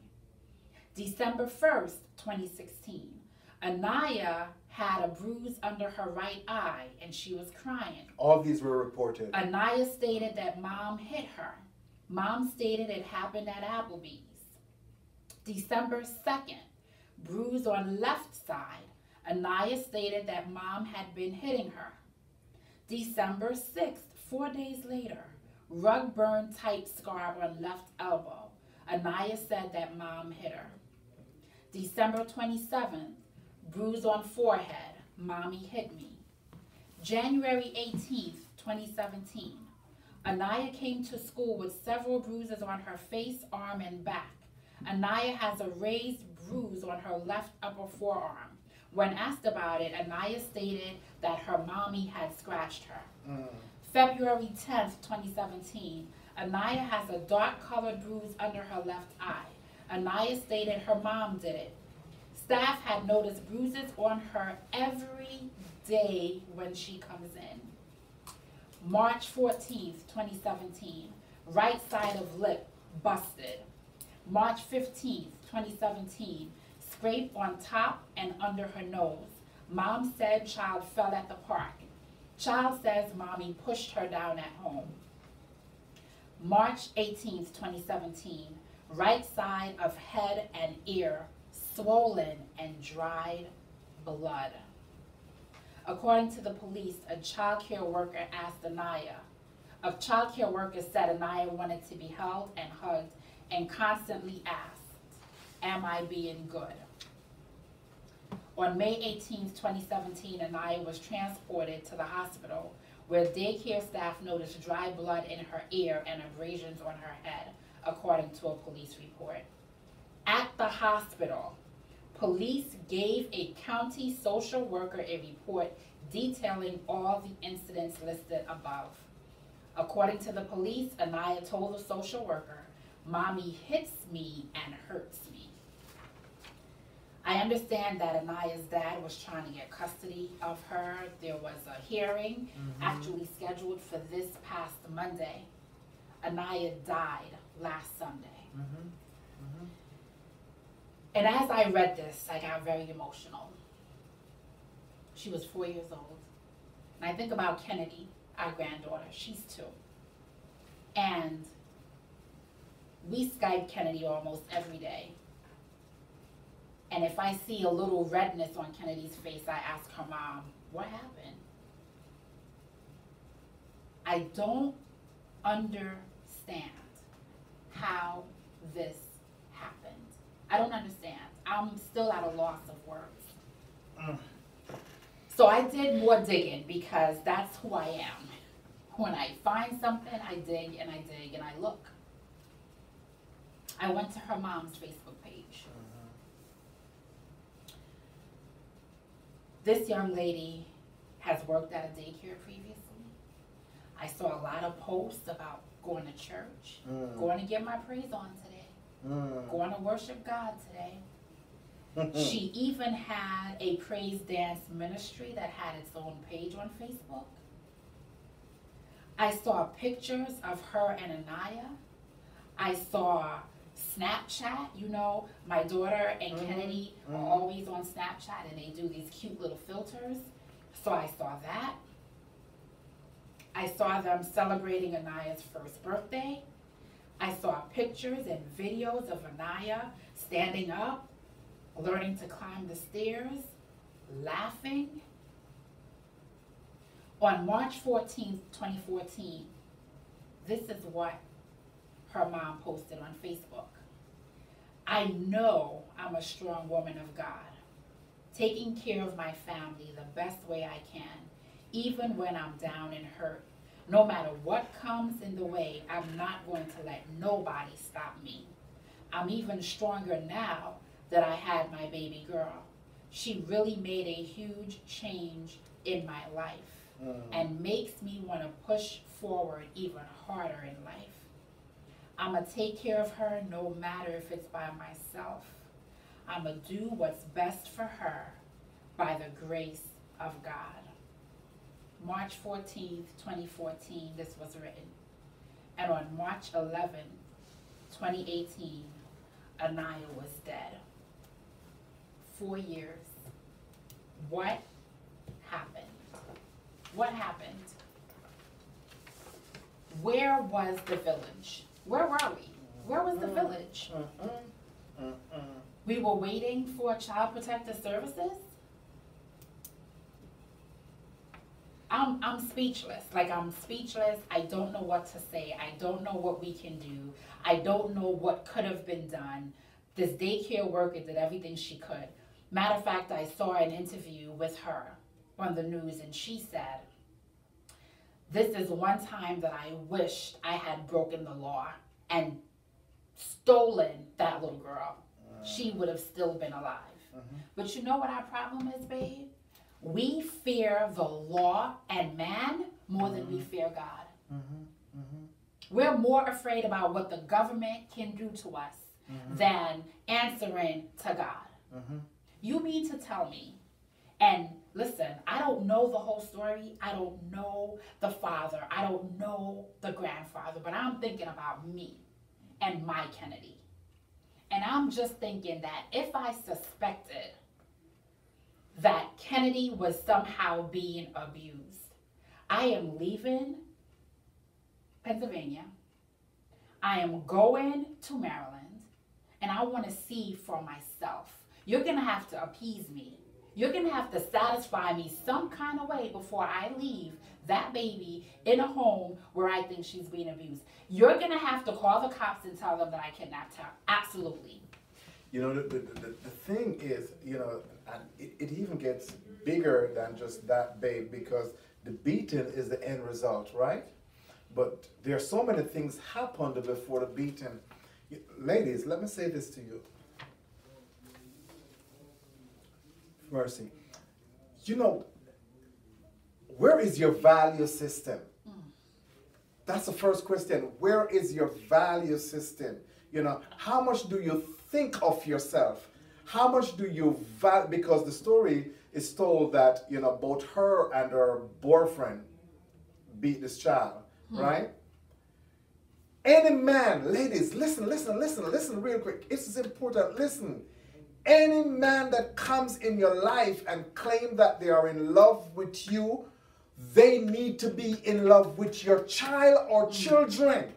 B: December 1st, 2016, Anaya had a bruise under her right eye and she was crying.
A: All these were reported.
B: Anaya stated that mom hit her. Mom stated it happened at Applebee's. December 2nd, bruise on left side. Anaya stated that mom had been hitting her. December 6th, 4 days later, rug burn type scar on left elbow. Anaya said that mom hit her. December 27th, bruise on forehead. Mommy hit me. January 18th, 2017, Anaya came to school with several bruises on her face, arm, and back. Anaya has a raised bruise on her left upper forearm When asked about it, Anaya stated that her mommy had scratched her.
A: Mm.
B: February 10th, 2017, Anaya has a dark-colored bruise under her left eye. Anaya stated her mom did it. Staff had noticed bruises on her every day when she comes in. March 14th, 2017, right side of lip busted. March 15th, 2017, scrape on top and under her nose. Mom said child fell at the park. Child says mommy pushed her down at home. March 18th, 2017, right side of head and ear, swollen and dried blood. According to the police, a child care worker asked Anaya. A child care worker said Anaya wanted to be held and hugged and constantly asked, "Am I being good?" On May 18th, 2017, Anaya was transported to the hospital where daycare staff noticed dry blood in her ear and abrasions on her head, according to a police report. At the hospital, police gave a county social worker a report detailing all the incidents listed above. According to the police, Anaya told the social worker, "Mommy hits me and hurts me." I understand that Anaya's dad was trying to get custody of her. There was a hearing actually scheduled for this past Monday. Anaya died last Sunday. And as I read this, I got very emotional. She was 4 years old. And I think about Kennedy, our granddaughter. She's 2. And we Skype Kennedy almost every day. And if I see a little redness on Kennedy's face, I ask her mom, "What happened?" I don't understand how this happened. I don't understand. I'm still at a loss of words. So I did more digging because that's who I am. When I find something, I dig and I dig and I look. I went to her mom's Facebook page. This young lady has worked at a daycare previously. I saw a lot of posts about going to church, going to get my praise on today, going to worship God today. She even had a praise dance ministry that had its own page on Facebook. I saw pictures of her and Anaya. I saw Snapchat. You know, my daughter and Kennedy are always on Snapchat and they do these cute little filters. So I saw that. I saw them celebrating Anaya's first birthday. I saw pictures and videos of Anaya standing up, learning to climb the stairs, laughing. On March 14th, 2014, this is what her mom posted on Facebook. "I know I'm a strong woman of God, taking care of my family the best way I can, even when I'm down and hurt. No matter what comes in the way, I'm not going to let nobody stop me. I'm even stronger now that I had my baby girl. She really made a huge change in my life and makes me want to push forward even harder in life. I'm going to take care of her no matter if it's by myself. I'm going to do what's best for her by the grace of God." March 14th, 2014, this was written. And on March 11th, 2018, Anaya was dead. 4 years. What happened? What happened? Where was the village? Where were we? Where was the village? We were waiting for Child Protective Services? I'm speechless. Like, I'm speechless. I don't know what to say. I don't know what we can do. I don't know what could have been done. This daycare worker did everything she could. Matter of fact, I saw an interview with her on the news, and she said, "This is one time that I wished I had broken the law and stolen that little girl. She would have still been alive." But you know what our problem is, babe? We fear the law and man more than we fear God. We're more afraid about what the government can do to us than answering to God. You mean to tell me, and listen, I don't know the whole story. I don't know the father. I don't know the grandfather, but I'm thinking about me and my Kennedy. And I'm just thinking that if I suspected that Kennedy was somehow being abused, I am leaving Pennsylvania. I am going to Maryland, and I want to see for myself. You're going to have to appease me. You're going to have to satisfy me some kind of way before I leave that baby in a home where I think she's being abused. You're going to have to call the cops and tell them that I kidnapped her. Absolutely.
A: You know, the thing is, you know, and it even gets bigger than just that, babe, because the beating is the end result, right? But there are so many things happened before the beating. Ladies, let me say this to you. Mercy. You know, where is your value system? That's the first question. Where is your value system? You know, how much do you think of yourself? How much do you value? Because the story is told that, you know, both her and her boyfriend beat this child, right? Any man, ladies, listen real quick. This is important. Listen. Any man that comes in your life and claim that they are in love with you, they need to be in love with your child or children.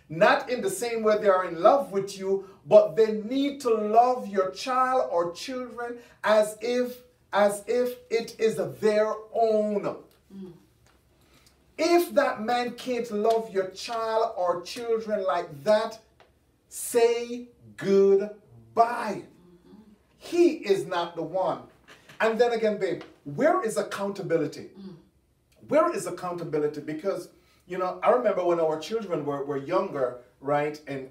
A: Not in the same way they are in love with you, but they need to love your child or children as if it is their own. If that man can't love your child or children like that, say goodbye. He is not the one. And then again, babe, where is accountability? Where is accountability? Because, you know, I remember when our children were younger, right? And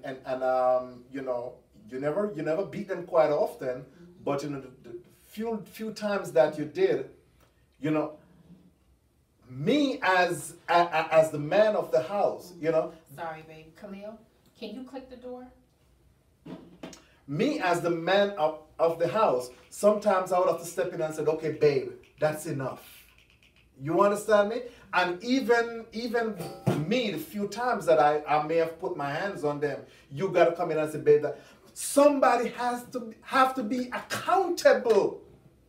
A: you know, you never beat them quite often, but you know, the few times that you did, you know, me as the man of the house, you know.
B: Sorry, babe. Khalil, can you click the door?
A: Me as the man of the house, sometimes I would have to step in and say, okay, babe, that's enough. You understand me? And even me, the few times that I may have put my hands on them, you got to come in and say, babe, that somebody have to be accountable.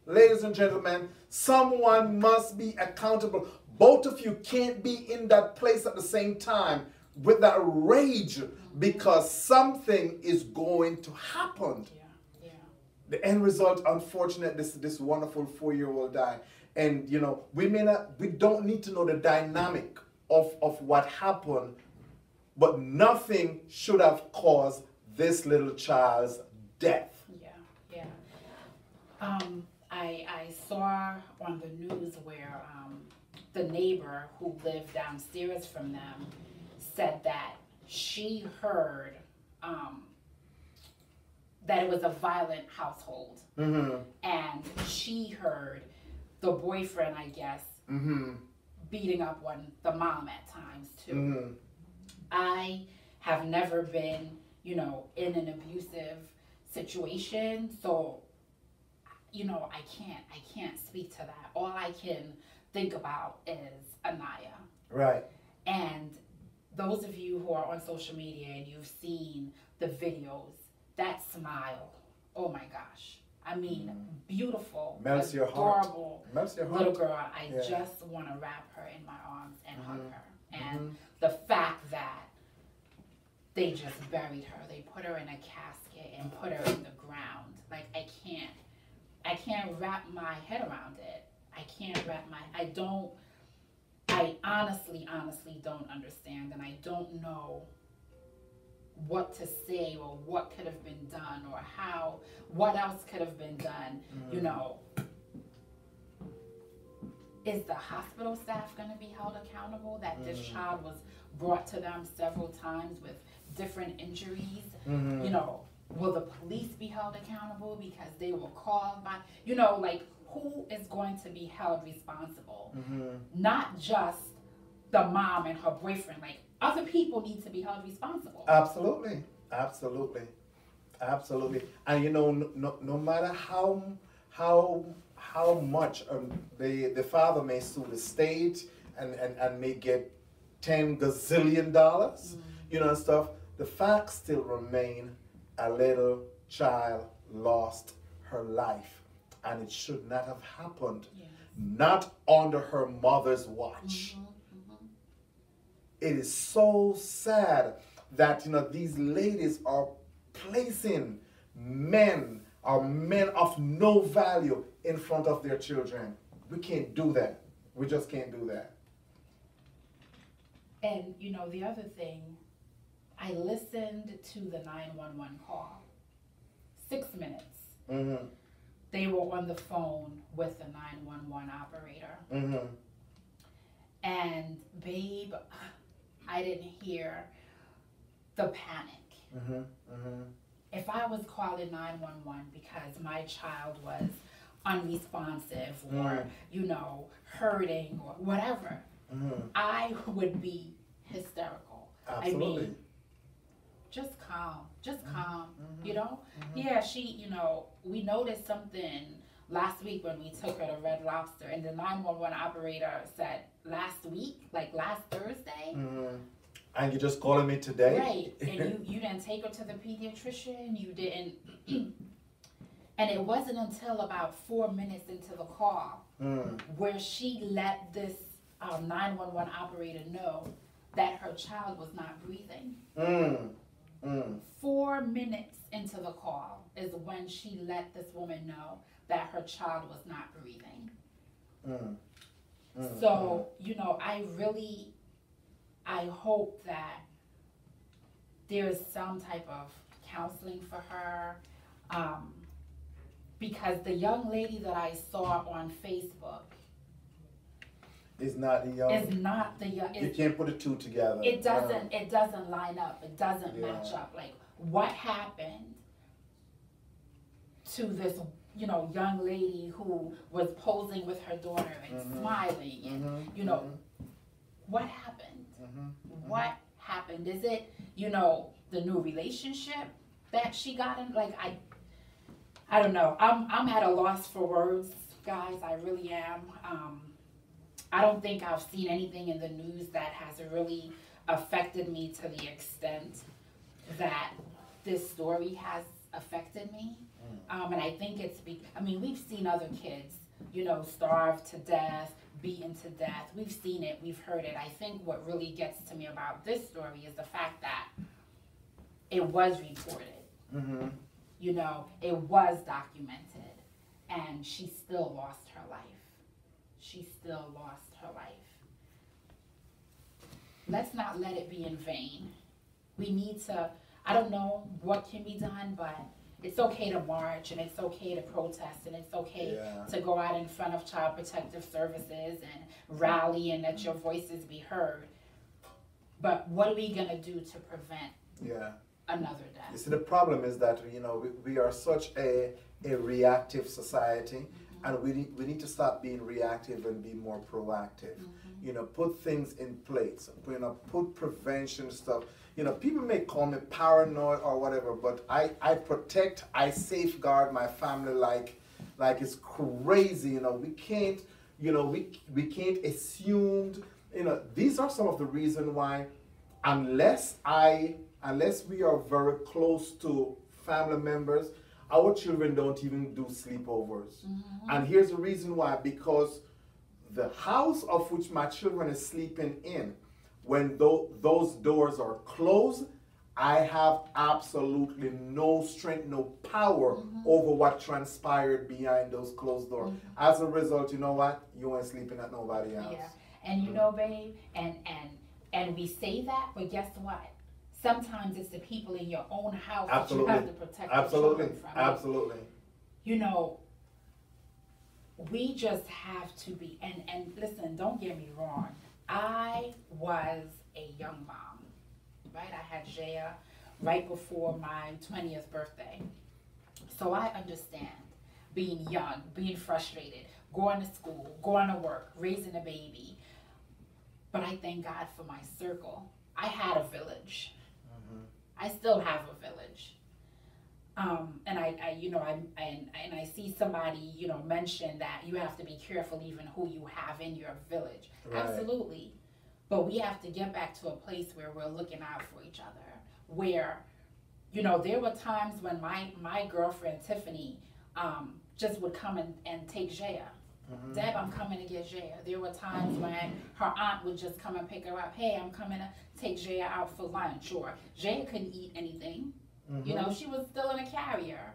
A: Ladies and gentlemen, someone must be accountable. Both of you can't be in that place at the same time with that rage, because something is going to happen.
B: Yeah.
A: The end result, unfortunately, this wonderful 4-year-old died. And you know, we don't need to know the dynamic of what happened, but nothing should have caused this little child's death.
B: Yeah. I saw on the news where the neighbor who lived downstairs from them said that she heard that it was a violent household. And she heard the boyfriend, I guess, beating up the mom at times too. I have never been, you know, in an abusive situation, so you know, I can't speak to that. All I can think about is Anaya.
A: Right.
B: And those of you who are on social media and you've seen the videos, that smile, oh my gosh. I mean, beautiful,
A: melts your
B: adorable
A: heart.
B: Little girl. I just want to wrap her in my arms and hug her. And the fact that they just buried her, they put her in a casket and put her in the ground. Like, I can't wrap my head around it. I honestly don't understand, and I don't know what to say or what could have been done or what else could have been done. You know, is the hospital staff going to be held accountable that this child was brought to them several times with different injuries? You know, will the police be held accountable because they were called by, you know, like who is going to be held responsible? Not just the mom and her boyfriend, like other people need to be held responsible.
A: Absolutely, absolutely, absolutely. And you know, no matter how much the father may sue the state and may get $10 gazillion, you know, and stuff, the facts still remain: a little child lost her life, and it should not have happened.
B: Yes.
A: Not under her mother's watch. It is so sad that, you know, these ladies are placing men of no value in front of their children. We can't do that. We just can't do that.
B: And you know, the other thing, I listened to the 911 call. 6 minutes. They were on the phone with the 911 operator. And babe, I didn't hear the panic. If I was calling 911 because my child was unresponsive or, you know, hurting or whatever, I would be hysterical.
A: Absolutely.
B: I mean, just calm, you know? Yeah, she, you know, we noticed something last week when we took her to Red Lobster, and the 911 operator said last week, like last Thursday.
A: And you're just calling me today?
B: Right, and you didn't take her to the pediatrician, you didn't, and it wasn't until about 4 minutes into the call where she let this 911 operator know that her child was not breathing. 4 minutes into the call is when she let this woman know that her child was not breathing. So, you know, I hope that there's some type of counseling for her, because the young lady that I saw on Facebook
A: is not the young.
B: Is not the young.
A: You can't put the two together.
B: It doesn't. It doesn't line up. It doesn't match up. Like what happened to this, you know, young lady who was posing with her daughter and smiling, and you know, what happened? What happened? Is it, you know, the new relationship that she got in? Like I don't know. I'm at a loss for words, guys. I really am. I don't think I've seen anything in the news that has really affected me to the extent that this story has affected me. And I think it's I mean, we've seen other kids, you know, starved to death, beaten to death. We've seen it, we've heard it. I think what really gets to me about this story is the fact that it was reported. You know, it was documented, and she still lost her life. She still lost her life. Let's not let it be in vain. We need to, I don't know what can be done, but it's okay to march, and it's okay to protest, and it's okay to go out in front of Child Protective Services and rally and let your voices be heard. But what are we gonna do to prevent another death?
A: You see, the problem is that, you know, we are such a reactive society, and we need to stop being reactive and be more proactive. You know, put things in place. You know, put prevention stuff. You know, people may call me paranoid or whatever, but I protect, I safeguard my family like it's crazy. You know, we can't, you know, we can't assume. You know, these are some of the reasons why, unless we are very close to family members, our children don't even do sleepovers. And here's the reason why: because the house of which my children is sleeping in, when those doors are closed, I have absolutely no strength, no power over what transpired behind those closed doors. As a result, you know what? You ain't sleeping at nobody else.
B: Yeah, and you know, babe, and we say that, but guess what? Sometimes it's the people in your own house that you have to protect your children from.
A: Absolutely.
B: You know, we just have to be, and listen, don't get me wrong. I was a young mom, right? I had Jaya right before my 20th birthday. So I understand being young, being frustrated, going to school, going to work, raising a baby. But I thank God for my circle. I had a village. I still have a village. And I see somebody, mention that you have to be careful even who you have in your village.
A: Right.
B: Absolutely. But we have to get back to a place where we're looking out for each other. Where, there were times when my girlfriend, Tiffany, just would come and take Jaya. Deb, I'm coming to get Jaya. There were times when her aunt would just come and pick her up. Hey, I'm coming to take Jaya out for lunch. Or Jaya couldn't eat anything. She was still in a carrier.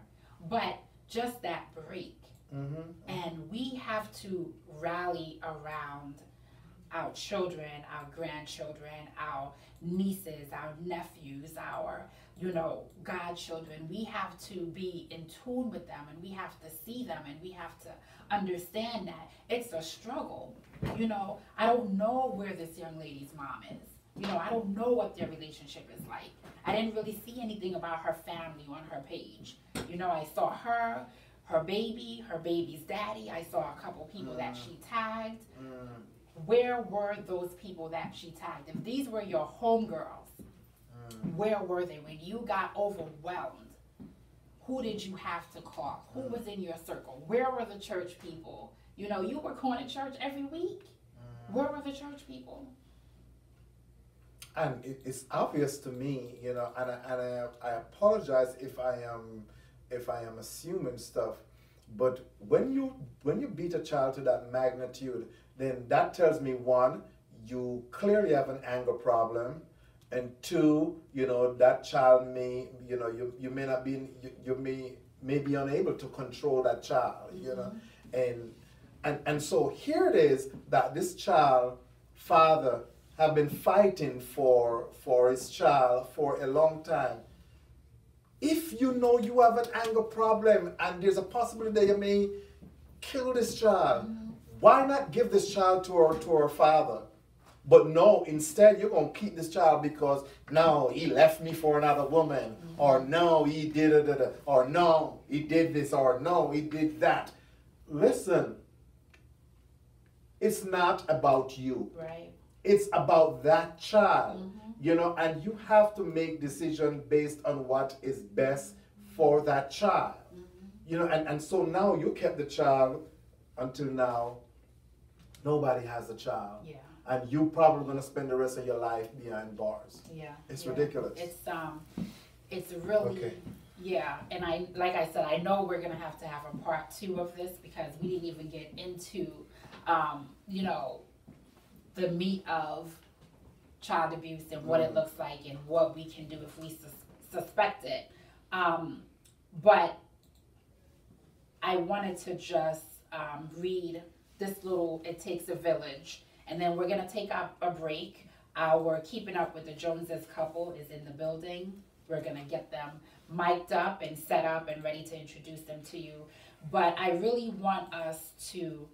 B: But just that break. And we have to rally around our children, our grandchildren, our nieces, our nephews, our, godchildren. We have to be in tune with them, and we have to see them, and we have to understand that it's a struggle. I don't know where this young lady's mom is. I don't know what their relationship is like. I didn't really see anything about her family on her page. I saw her baby's daddy. I saw a couple people that she tagged. Where were those people that she tagged? If these were your homegirls, where were they when you got overwhelmed? Who did you have to call? Who was in your circle? Where were the church people? You were going to church every week. Where were the church people?
A: And it's obvious to me, and I apologize if I am assuming stuff, but when you beat a child to that magnitude, then that tells me, one, you clearly have an anger problem, and two, that child may, you may not be, you may be unable to control that child, and so here it is that this child father have been fighting for his child for a long time. If you know you have an anger problem and there's a possibility that you may kill this child, why not give this child to her father? But no, instead you're going to keep this child because, no, he left me for another woman, or no, he did it, or no, he did this, or no, he did that. Listen, it's not about you.
B: Right.
A: It's about that child, and you have to make decisions based on what is best for that child, and so now you kept the child until now. Nobody has a child.
B: Yeah.
A: And you probably going to spend the rest of your life behind bars.
B: Yeah.
A: It's ridiculous.
B: It's really,
A: okay.
B: Yeah. And like I said, I know we're going to have a part 2 of this because we didn't even get into, the meat of child abuse and what it looks like and what we can do if we suspect it. But I wanted to just read this little It Takes a Village, and then we're going to take a break. Our Keeping Up with the Joneses couple is in the building. We're going to get them mic'd up and set up and ready to introduce them to you. But I really want us to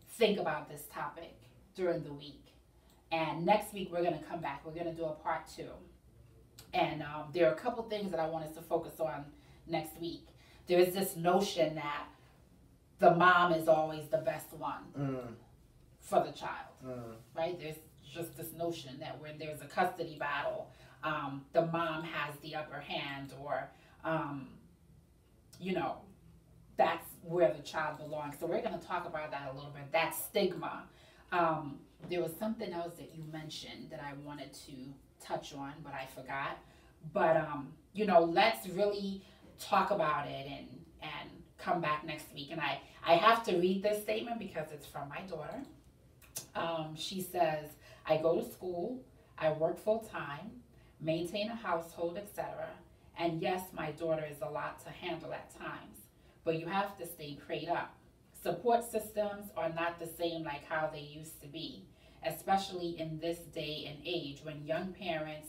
B: think about this topic during the week. And next week we're going to come back. We're going to do a part 2. And there are a couple things that I want us to focus on next week. There is this notion that the mom is always the best one for the child, right? There's just this notion that when there's a custody battle, the mom has the upper hand, or, that's where the child belongs. So we're going to talk about that a little bit, that stigma. There was something else that you mentioned that I wanted to touch on, but I forgot. But, let's really talk about it and come back next week. And I have to read this statement because it's from my daughter. She says, I go to school, I work full time, maintain a household, etc. And yes, my daughter is a lot to handle at times, but you have to stay prayed up. Support systems are not the same like how they used to be, especially in this day and age when young parents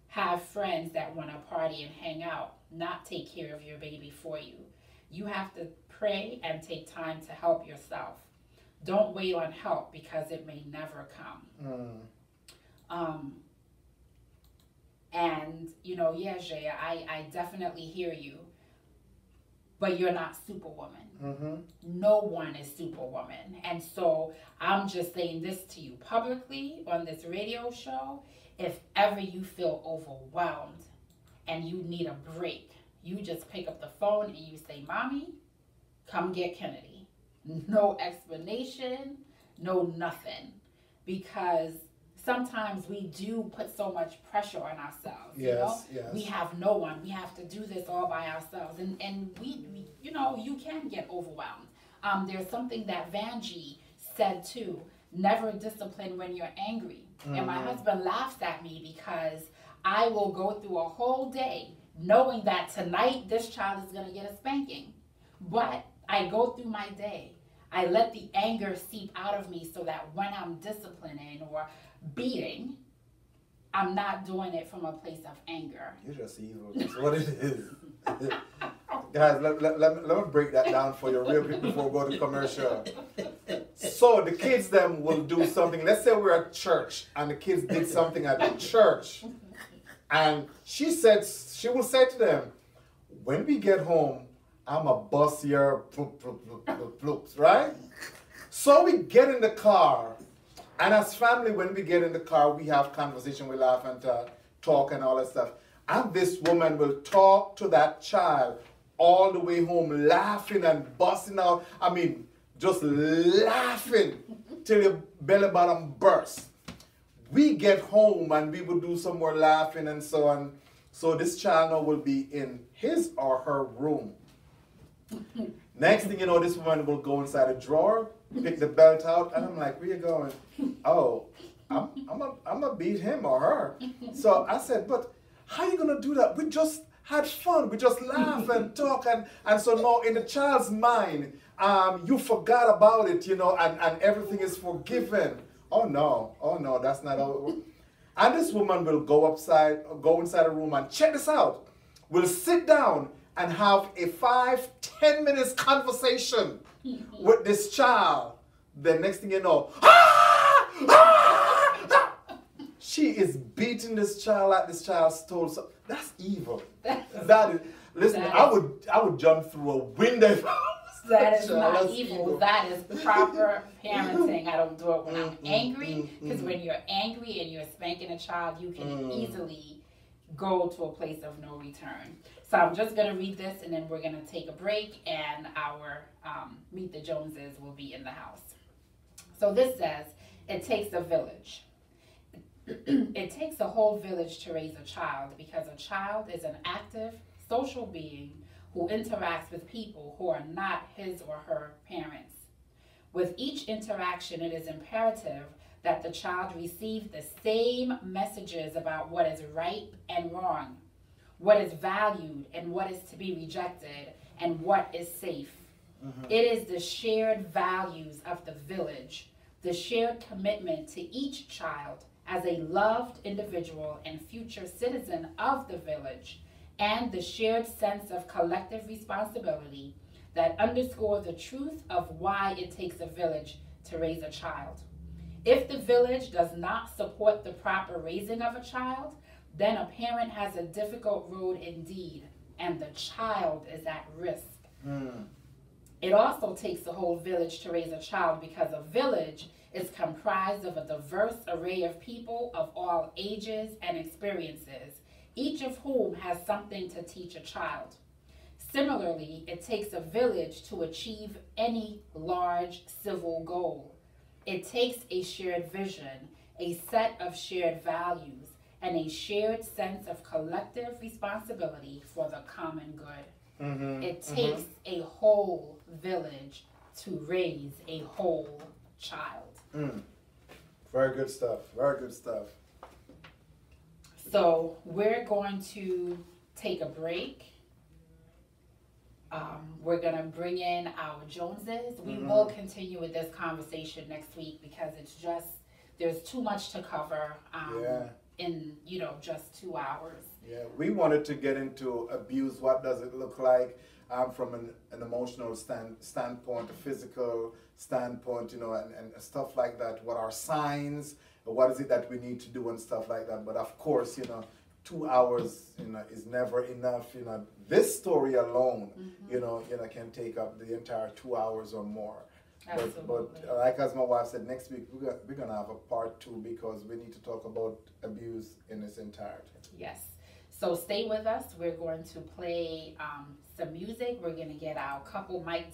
B: have friends that want to party and hang out, not take care of your baby for you. You have to pray and take time to help yourself. Don't wait on help because it may never come. And, you know, yeah, Jaya, I definitely hear you. But you're not Superwoman.
A: Mm-hmm.
B: No one is Superwoman. And so I'm just saying this to you publicly on this radio show. If ever you feel overwhelmed and you need a break, you just pick up the phone and you say, Mommy, come get Kennedy. No explanation, no nothing. Because sometimes we do put so much pressure on ourselves.
A: Yes,
B: you know?
A: yes.
B: We have no one. We have to do this all by ourselves. And we you know, you can get overwhelmed. There's something that Vanjie said too. Never discipline when you're angry. Mm-hmm. And my husband laughs at me because I will go through a whole day knowing that tonight this child is going to get a spanking. But I go through my day. I let the anger seep out of me so that when I'm disciplining or beating, I'm not doing it from a place of anger.
A: You're just evil. That's what it is. Guys, let me break that down for you real quick before we go to commercial. So the kids them will do something. Let's say we're at church and the kids did something at the church. And she will say to them, when we get home, I'm a bus your ploops, right? So we get in the car, and as family, when we get in the car, we have conversation, we laugh and talk and all that stuff. And this woman will talk to that child all the way home, laughing and busting out. I mean, just laughing till your belly bottom bursts. We get home and we will do some more laughing and so on. So this child now will be in his or her room. Next thing you know, this woman will go inside a drawer, pick the belt out, and I'm like, where you going? Oh, I'm gonna beat him or her. So I said, but how are you gonna do that? We just had fun. We just laugh and talk, and so now in the child's mind, you forgot about it, you know, and everything is forgiven. Oh no, that's not how it works. And this woman will go inside a room and check this out. We'll sit down and have a 5-10 minutes conversation with this child. The next thing you know, she is beating this child like this child stole something. That's evil. That is. Listen, I would jump through a window.
B: That is not evil. That is proper parenting. I don't do it when I'm angry, because when you're angry and you're spanking a child, you can easily go to a place of no return. So I'm just going to read this, and then we're going to take a break, and our Meet the Joneses will be in the house. So this says, it takes a village. It takes a whole village to raise a child, because a child is an active, social being who interacts with people who are not his or her parents. With each interaction, it is imperative that the child receive the same messages about what is right and wrong, what is valued and what is to be rejected, and what is safe. Mm-hmm. It is the shared values of the village, the shared commitment to each child as a loved individual and future citizen of the village, and the shared sense of collective responsibility that underscore the truth of why it takes a village to raise a child. If the village does not support the proper raising of a child, then a parent has a difficult road indeed, and the child is at risk. It also takes a whole village to raise a child, because a village is comprised of a diverse array of people of all ages and experiences, each of whom has something to teach a child. Similarly, it takes a village to achieve any large civil goal. It takes a shared vision, a set of shared values, and a shared sense of collective responsibility for the common good. Mm-hmm. It takes a whole village to raise a whole child.
A: Very good stuff. Very good stuff.
B: So we're going to take a break. We're going to bring in our Joneses. We will continue with this conversation next week, because it's just, there's too much to cover in, just 2 hours.
A: Yeah, we wanted to get into abuse. What does it look like from an emotional standpoint, a physical standpoint, and stuff like that. What are signs? What is it that we need to do and stuff like that? But of course, 2 hours, is never enough. This story alone, can take up the entire 2 hours or more. But like as my wife said, next week we're gonna have a part 2 because we need to talk about abuse in its entirety.
B: Yes. So stay with us. We're going to play some music. We're gonna get our couple mic.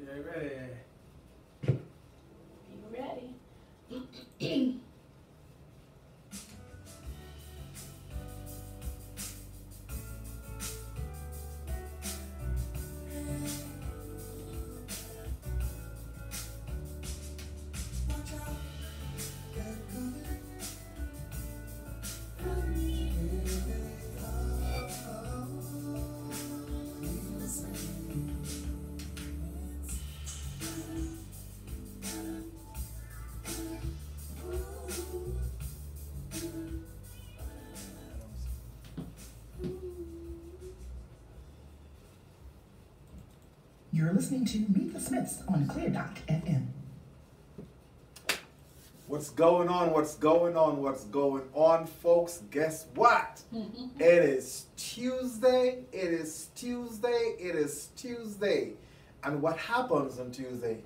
A: You ready?
B: You ready?
C: You're listening to Meet the Smiths on Clear.fm.
A: What's going on? What's going on? What's going on, folks? Guess what? It is Tuesday. It is Tuesday. It is Tuesday. And what happens on Tuesday?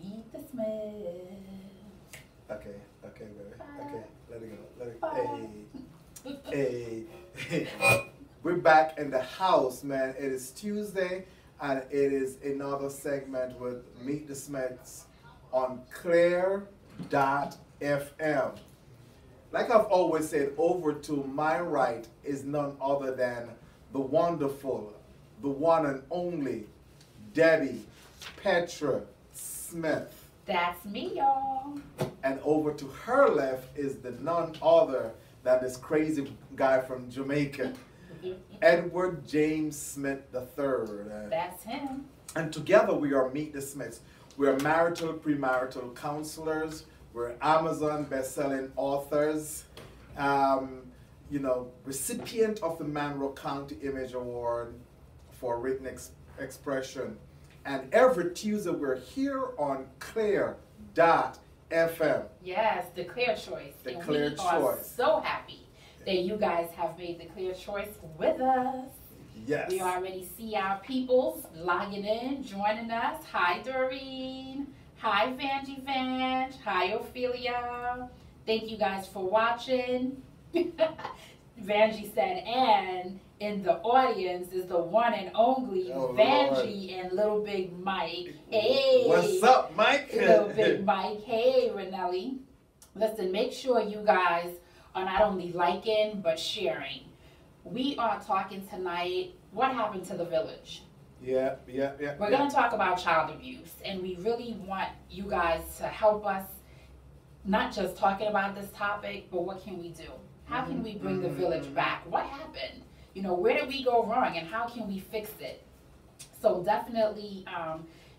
B: Meet the Smiths.
A: Okay, baby. Okay, let it go. Hey. We're back in the house, man. It is Tuesday, and it is another segment with Meet the Smiths on Clear.fm. Like I've always said, over to my right is none other than the wonderful, the one and only Debbie Petra Smith.
B: That's me, y'all.
A: And over to her left is the none other than this crazy guy from Jamaica, Edward James Smith III.
B: That's him.
A: And together we are Meet the Smiths. We are marital, premarital counselors. We're Amazon best-selling authors. Recipient of the Monroe County Image Award for written expression. And every Tuesday we're here on Clear.fm.
B: Yes, the Clear Choice.
A: The
B: and
A: Clear
B: we are
A: Choice.
B: so happy that you guys have made the Clear Choice with us.
A: Yes.
B: We already see our peoples logging in, joining us. Hi, Doreen. Hi, Vanjie Vanj. Hi, Ophelia. Thank you guys for watching. Vanjie said, and in the audience is the one and only Vanjie and Little Big Mike. Hey.
A: What's up, Mike?
B: Little Big Mike. Hey, Renelli. Listen, make sure you guys are not only liking, but sharing. We are talking tonight, what happened to the village?
A: Yeah.
B: We're going to talk about child abuse, and we really want you guys to help us, not just talking about this topic, but what can we do? How can we bring the village back? What happened? Where did we go wrong, and how can we fix it? So definitely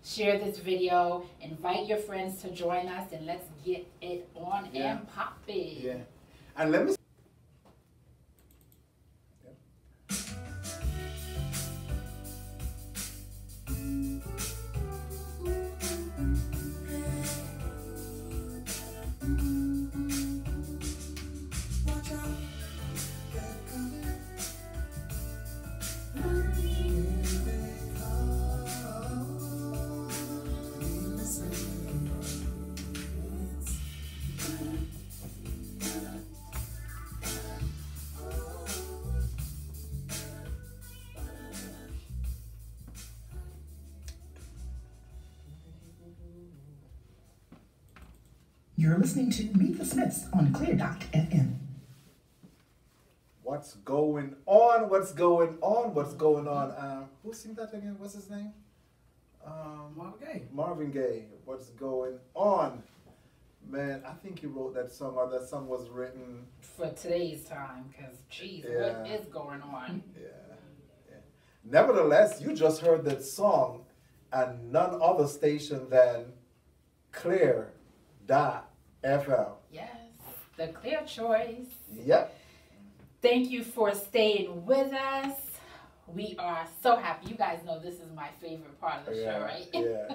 B: share this video, invite your friends to join us, and let's get it on and popping.
A: Yeah. And let me...
C: You're listening to Meet the Smiths on Clear.fm.
A: What What's going on? What's going on? What's going on? Who sings that again? What's his name?
E: Marvin Gaye.
A: Marvin Gaye. What's going on? Man, I think he wrote that song, or that song was written
B: For today's time, because, geez,
A: Yeah.
B: what is going on?
A: Yeah. Nevertheless, you just heard that song and none other station than Clear.fm.
B: Yes, the clear choice.
A: Yep.
B: Thank you for staying with us. We are so happy. You guys know this is my favorite part of the show, right?
A: Yeah.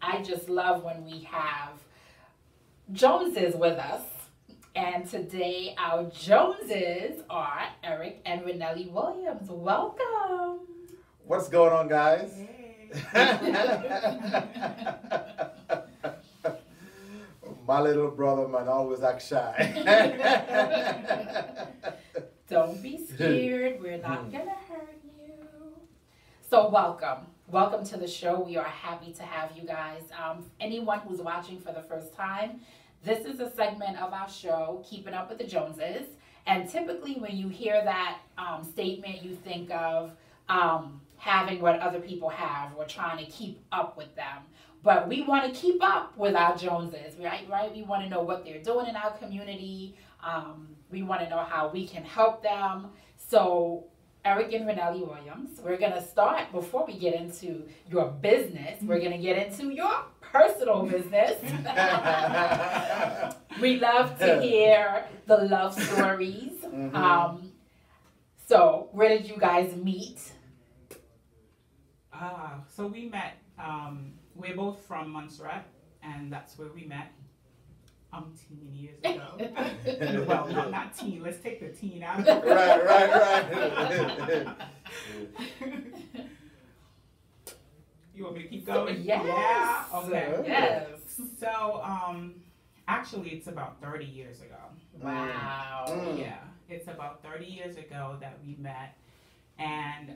B: I just love when we have Joneses with us. And today our Joneses are Eric and Renelli Williams. Welcome.
A: What's going on, guys? My little brother, man, always act shy.
B: Don't be scared. We're not going to hurt you. So welcome. Welcome to the show. We are happy to have you guys. Anyone who's watching for the first time, this is a segment of our show, Keeping Up with the Joneses. And typically when you hear that statement, you think of having what other people have or trying to keep up with them. But we want to keep up with our Joneses, right? We want to know what they're doing in our community. We want to know how we can help them. So Eric and Renelli Williams, we're going to start, before we get into your business, we're going to get into your personal business. We love to hear the love stories. So where did you guys meet?
F: So we met, we're both from Montserrat, and that's where we met 10 years ago. Well, not teen, let's take the teen out of it.
A: Right.
F: You want me to keep going?
B: Yes.
F: Yeah? Okay.
B: Yes.
F: So, actually, it's about 30 years ago.
B: Wow.
F: Yeah, it's about 30 years ago that we met. And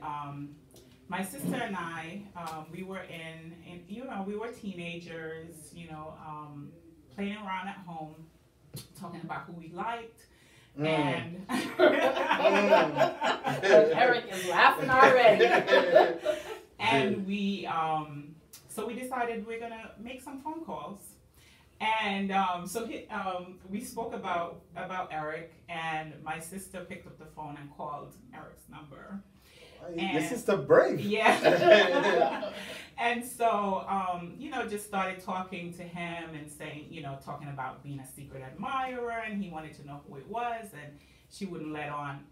F: my sister and I, we were we were teenagers, playing around at home, talking about who we liked. And
B: Eric is laughing already.
F: And we, so we decided we're gonna make some phone calls. And we spoke about Eric, and my sister picked up the phone and called Eric's number.
A: Your sister brave.
F: Yeah. And so, just started talking to him and saying, talking about being a secret admirer, and he wanted to know who it was, and she wouldn't let on.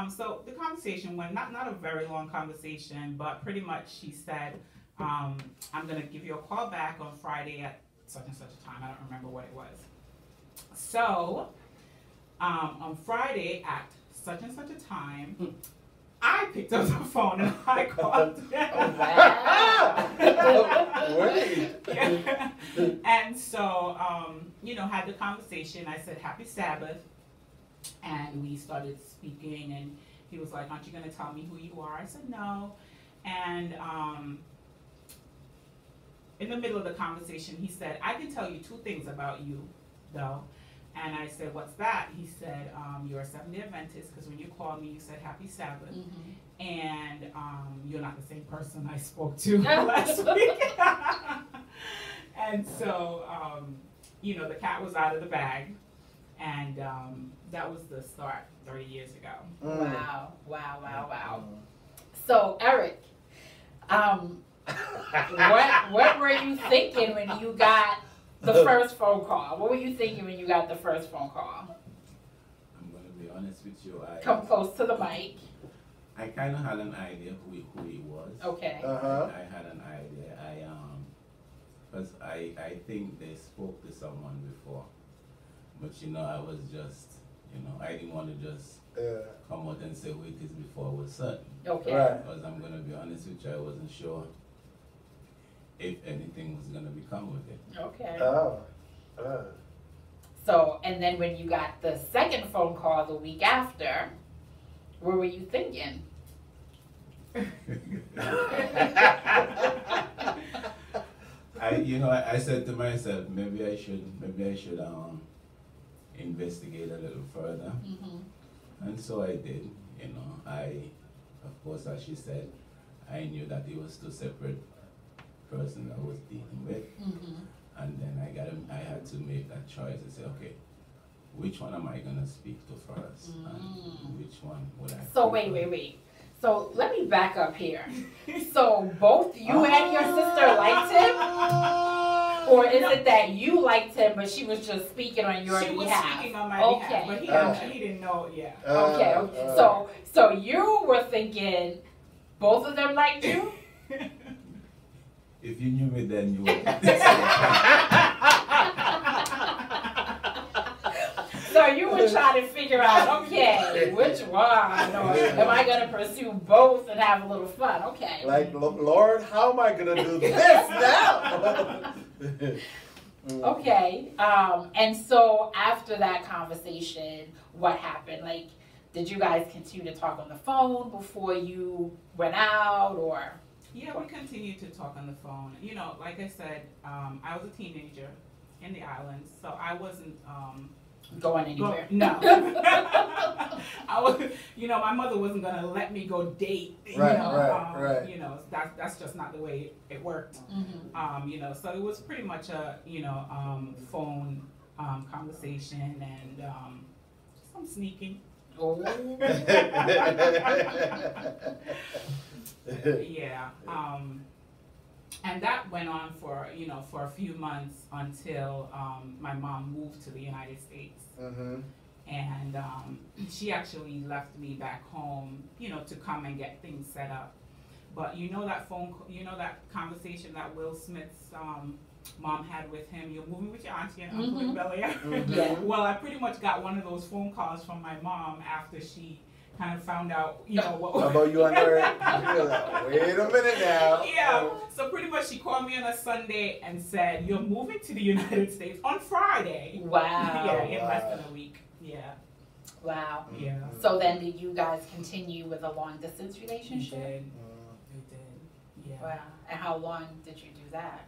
F: So the conversation went, not a very long conversation, but pretty much she said, I'm going to give you a call back on Friday at such and such a time. I don't remember what it was. So on Friday at such and such a time, I picked up the phone and I called him.
A: Wait.
F: Yeah. And so, had the conversation. I said, Happy Sabbath. And we started speaking, and he was like, aren't you going to tell me who you are? I said, no. And in the middle of the conversation, he said, I can tell you 2 things about you, though. And I said, what's that? He said, you're a Seventh-day Adventist, because when you called me, you said Happy Sabbath. And you're not the same person I spoke to last week. And so, the cat was out of the bag. And that was the start 30 years ago.
B: Wow. So, Eric, what were you thinking when you got the first phone call? What were you thinking when you got the first phone call?
E: I'm going to be honest with you.
B: Come close to the mic.
E: I kind of had an idea who he was.
B: Okay.
E: I had an idea. Because I think they spoke to someone before. But I was just, I didn't want to just come out and say who it is before I was certain.
B: Okay.
A: Right.
E: Because I'm going to be honest with you, I wasn't sure if anything was going to become with it.
B: Okay.
A: Oh.
B: So, and then when you got the second phone call the week after, what were you thinking?
E: I said to myself, maybe I should investigate a little further. And so I did, you know. Of course, as she said, I knew that it was two separate persons I was dealing with. And then I had to make that choice and say, okay, which one am I going to speak to first? And which one would I?
B: So wait. So let me back up here. So both you and your sister liked him? Or is it that you liked him, but she was just speaking on your behalf?
F: She was speaking on my behalf, but he didn't know, yeah.
B: Okay. So you were thinking both of them liked you?
E: If you knew me then, you would.
B: So you were trying to figure out, okay, which one? Or am I going to pursue both and have a little fun? Okay.
A: Like, Lord, how am I going to do this now?
B: Okay. And so after that conversation, what happened? Like, did you guys continue to talk on the phone before you went out, or?
F: Yeah, we continued to talk on the phone. You know, like I said, I was a teenager in the islands, so I wasn't
B: going anywhere.
F: No. I was, you know, my mother wasn't gonna let me go date.
A: Right.
F: You know, that's just not the way it worked. You know, so it was pretty much a phone conversation and some sneaking.
B: Oh.
F: Yeah. And that went on for a few months until my mom moved to the United States. And she actually left me back home, you know, to come and get things set up. But you know that that conversation that Will Smith's mom had with him, you're moving with your auntie and uncle in Bel Air?
B: Yeah.
F: Well, I pretty much got one of those phone calls from my mom after she kind of found out, you know, what
A: about you and her. Like, wait a minute now.
F: Yeah. So pretty much she called me on a Sunday and said, you're moving to the United States on Friday.
B: Wow.
F: Yeah, in less than a week. Yeah.
B: Wow.
F: Yeah.
B: So then did you guys continue with a long distance relationship?
F: We did. Yeah.
B: Wow. And how long did you do that?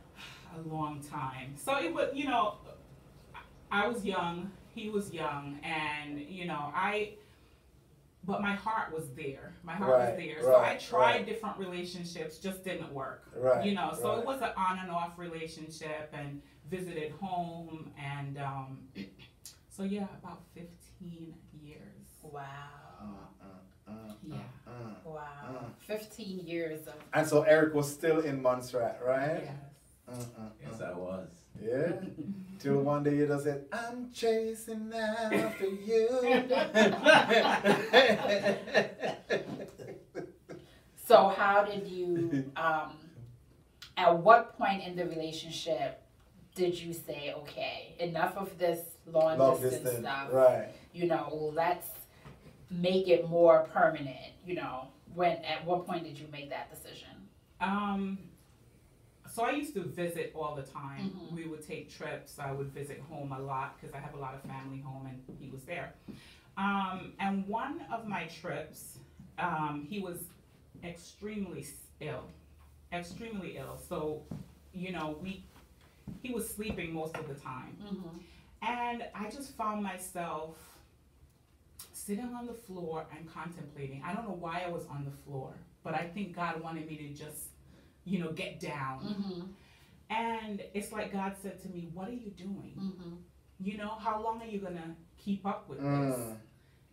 F: A long time. So it was, you know, I was young, he was young, and, you know, but my heart was there. My heart was there. So I tried different relationships, just didn't work. You know, so it was an on and off relationship and visited home. And so, yeah, about 15 years.
B: Wow.
F: Yeah.
B: Wow. 15 years of.
A: And so Eric was still in Montserrat, right?
F: Yes.
E: Yes, I was.
A: Yeah. Till one day you just said, I'm chasing after you.
B: So how did you, at what point in the relationship did you say, okay, enough of this long distance stuff,
A: right?
B: You know, let's make it more permanent, you know, at what point did you make that decision?
F: So I used to visit all the time. We would take trips. I would visit home a lot because I have a lot of family home and he was there. And one of my trips, he was extremely ill. So, you know, he was sleeping most of the time. And I just found myself sitting on the floor and contemplating. I don't know why I was on the floor, but I think God wanted me to just, you know, get down. And it's like God said to me, what are you doing? You know, how long are you going to keep up with this?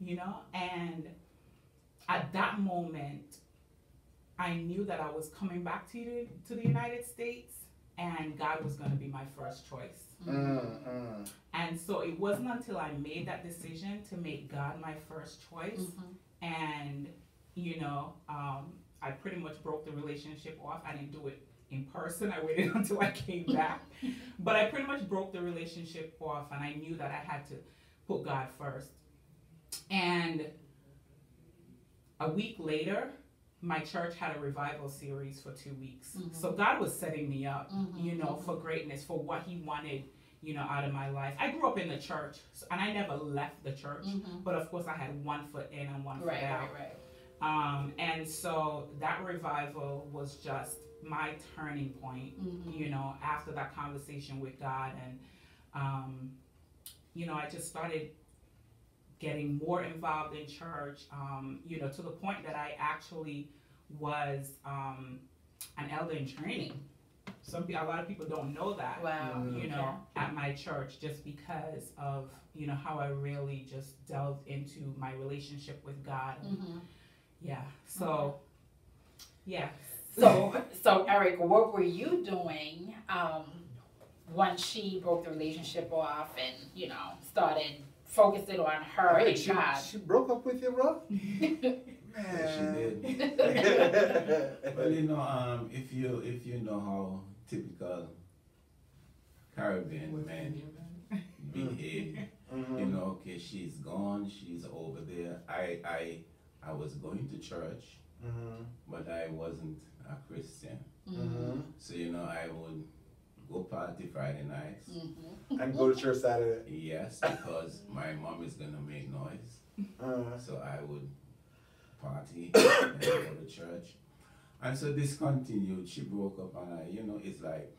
F: You know, and at that moment, I knew that I was coming back to the United States and God was going to be my first choice. And so it wasn't until I made that decision to make God my first choice and, you know, I pretty much broke the relationship off. I didn't do it in person. I waited until I came back. But I pretty much broke the relationship off and I knew that I had to put God first. And a week later, my church had a revival series for 2 weeks. So God was setting me up, you know, for greatness, for what he wanted, you know, out of my life. I grew up in the church and I never left the church. But of course I had one foot in and one foot out. And so that revival was just my turning point, you know, after that conversation with God. And, you know, I just started getting more involved in church, you know, to the point that I actually was an elder in training. A lot of people don't know that.
B: Wow.
F: You know, at my church, just because of, you know, how I really just delved into my relationship with God. Yeah. So, yeah.
B: So Eric, what were you doing once she broke the relationship off and, you know, started focusing on her and God?
A: She broke up with you, bro?
E: Yeah, she did. Well, you know, if you know how typical Caribbean men behave, you know, okay, she's gone, she's over there. I was going to church, but I wasn't a Christian. So, you know, I would go party Friday nights.
A: And go to church Saturday.
E: Yes, because my mom is gonna make noise. So I would party and go to church. And so this continued. She broke up, and I, you know, it's like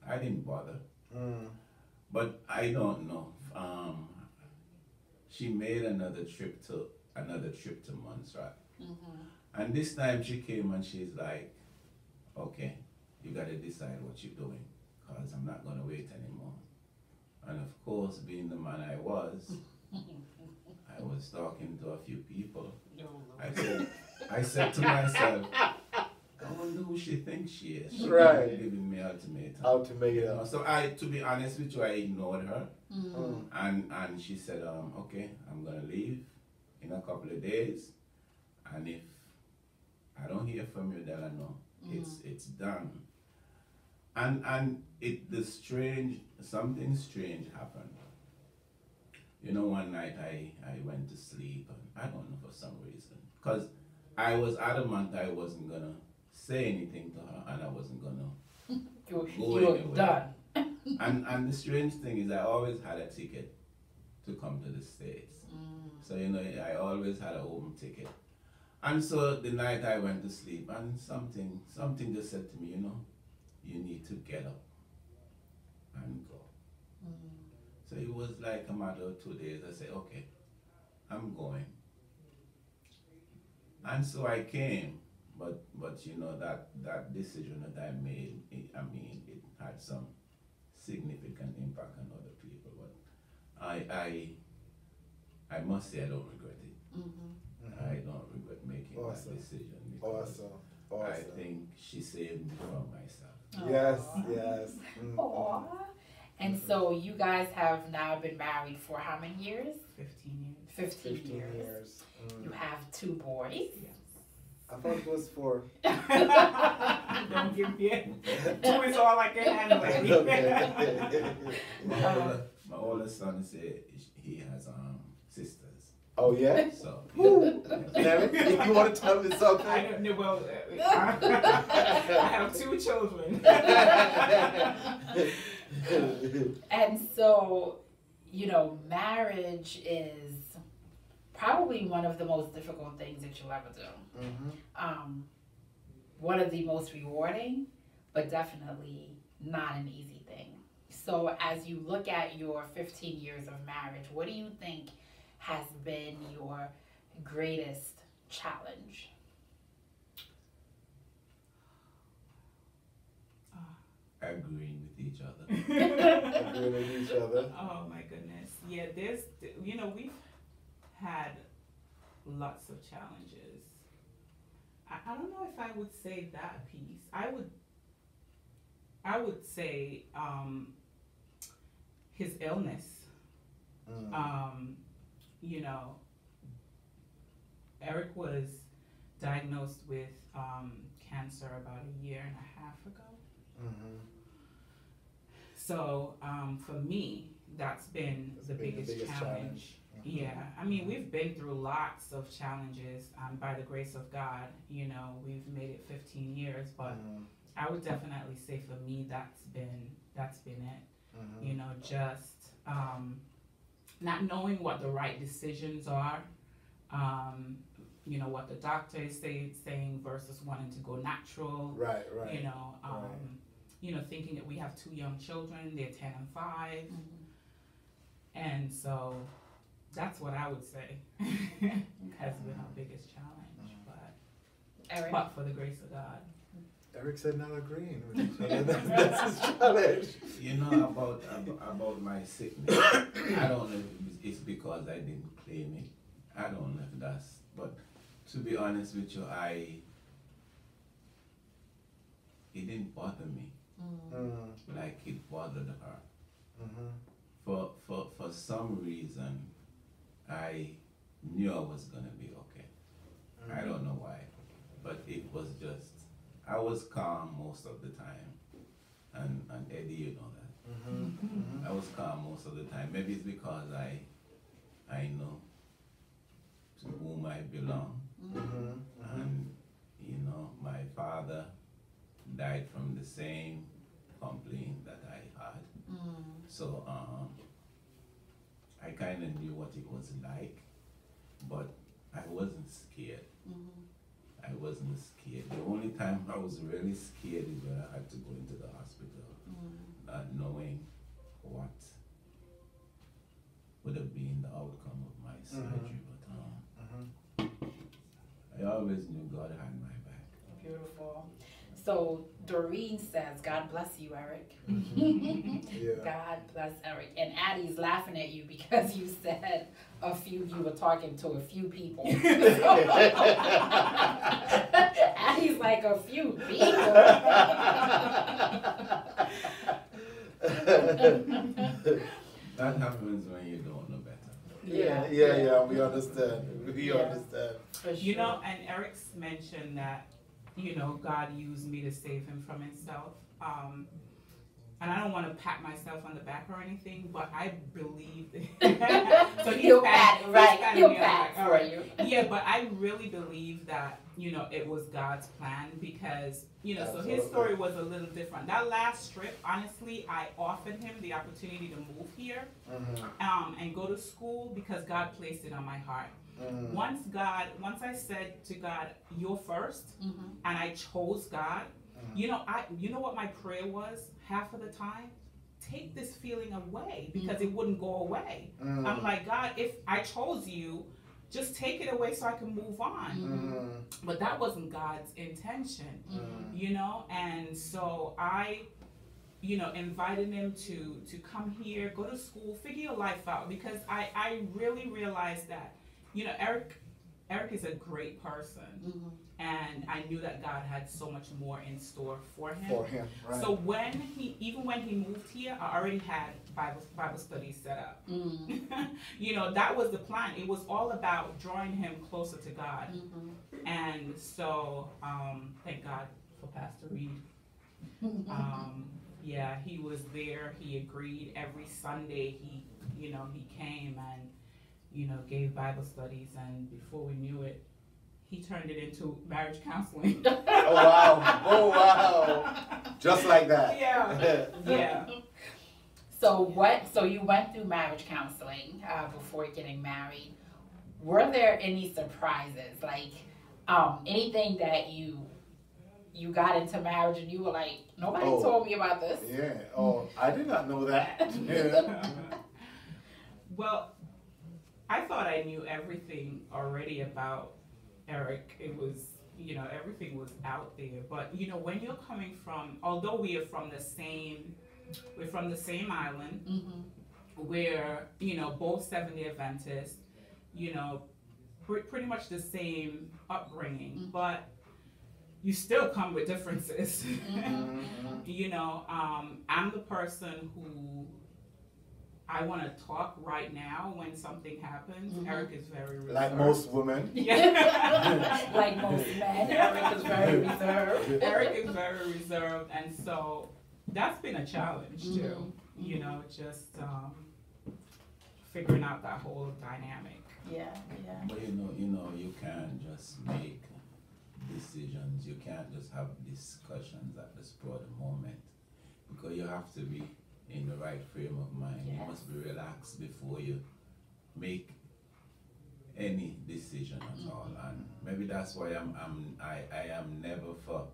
E: I didn't bother. But I don't know. She made another trip to Montserrat. And this time she came and she's like, okay, you gotta decide what you're doing, because I'm not gonna wait anymore. And of course, being the man I was talking to a few people. I said to myself, I wonder who she thinks she is. She
A: Right.
E: giving me ultimatum.
A: Ultimatum.
E: So to be honest with you, I ignored her. And she said, okay, I'm gonna leave in a couple of days, and if I don't hear from you, then I know it's done. And something strange happened. You know, one night I went to sleep, and I don't know, for some reason, because I was adamant I wasn't gonna say anything to her, and I wasn't gonna
B: you were done.
E: And the strange thing is, I always had a ticket to come to the States. So, you know, I always had a home ticket. And so the night I went to sleep, and something just said to me, you know, you need to get up and go. So it was like a matter of 2 days. I said, okay, I'm going. And so I came, but you know, that decision that I made, it had some significant impact on other people. But I must say I don't regret it. I don't regret making that decision.
A: Awesome.
E: I think she saved me from myself.
A: Yes, yes.
B: Aww. And so you guys have now been married for how many years?
F: 15 years.
B: 15 years. You have 2 boys.
F: Yes.
A: I thought it was 4.
F: Don't give me 2 is all I can handle.
E: My oldest son said he has sisters.
A: Oh yeah?
E: So
A: Derek, if you want to tell me something.
F: I don't know. Well, I have 2 children.
B: And so, you know, marriage is probably one of the most difficult things that you'll ever do. One of the most rewarding, but definitely not an easy thing. So as you look at your 15 years of marriage, what do you think has been your greatest challenge?
E: agreeing with each other.
A: Agreeing with each other.
F: Oh my goodness. Yeah, we've had lots of challenges. I don't know if I would say that piece. I would say his illness. You know, Eric was diagnosed with cancer about 1.5 years ago. So for me, that's been the biggest challenge. Yeah, I mean, we've been through lots of challenges. By the grace of God, you know, we've made it 15 years. But I would definitely say for me, that's been it. You know, just not knowing what the right decisions are. You know, what the doctor is saying versus wanting to go natural.
A: Right.
F: You know, you know, thinking that we have 2 young children, they're 10 and 5. And so, That's what I would say has been our biggest challenge,
B: Eric?
F: but for the grace of God.
A: Eric said not agreeing with each other. That's his challenge.
E: You know about my sickness. I don't know if it's because I didn't claim it. I don't know if that's. But to be honest with you, it didn't bother me like it bothered her. For some reason, I knew I was gonna be okay. I don't know why, but it was just. I was calm most of the time, and Eddie, you know that. I was calm most of the time. Maybe it's because I know to whom I belong, and you know my father died from the same complaint that I had. So I kind of knew what it was like, but I wasn't scared. I wasn't scared. The only time I was really scared is when I had to go into the hospital, not knowing what would have been the outcome of my surgery. But I always knew God had my back.
B: Beautiful. So Doreen says, God bless you, Eric. God bless Eric. And Addie's laughing at you because you said you were talking to a few people. Addie's like, a few people.
E: That happens when you don't know better.
A: Yeah, we understand. We understand.
B: For sure.
F: You know, and Eric's mentioned that, you know, God used me to save him from himself. And I don't want to pat myself on the back or anything, but I believe that. So
B: he'll pat for you.
F: Yeah, but I really believe that, you know, it was God's plan because, you know, so his story was a little different. That last trip, honestly, I offered him the opportunity to move here and go to school because God placed it on my heart. Once I said to God, you're first, and I chose God, you know what my prayer was half of the time? Take this feeling away because it wouldn't go away. I'm like, God, if I chose you, just take it away so I can move on. But that wasn't God's intention, you know? And so I, you know, invited him to come here, go to school, figure your life out because I really realized that, you know, Eric is a great person, and I knew that God had so much more in store for him.
A: Right.
F: So even when he moved here, I already had Bible studies set up. You know, that was the plan. It was all about drawing him closer to God. And so, thank God for Pastor Reed. Yeah, he was there. He agreed every Sunday. He came and, you know, gave Bible studies, and before we knew it, he turned it into marriage counseling.
A: Oh wow. Just like that.
F: Yeah.
B: So you went through marriage counseling before getting married. Were there any surprises? Like anything that you got into marriage and you were like, nobody told me about this?
A: Yeah. Oh, I did not know that.
F: Well, I thought I knew everything already about Eric. It was, you know, everything was out there. But, you know, when you're coming from, although we're from the same island, we're, you know, both Seventh-day Adventists, you know, pretty much the same upbringing, but you still come with differences. You know, I'm the person who I want to talk right now when something happens. Eric is very reserved.
A: Like most women.
F: Yeah.
B: Like most men, Eric is very reserved.
F: Eric is very reserved, and so that's been a challenge too. You know, just figuring out that whole dynamic.
B: Yeah.
E: But you know, you can't just make decisions. You can't just have discussions at the spur of the moment because you have to be in the right frame of mind.
B: Yes.
E: You must be relaxed before you make any decision at all. And maybe that's why I am never for,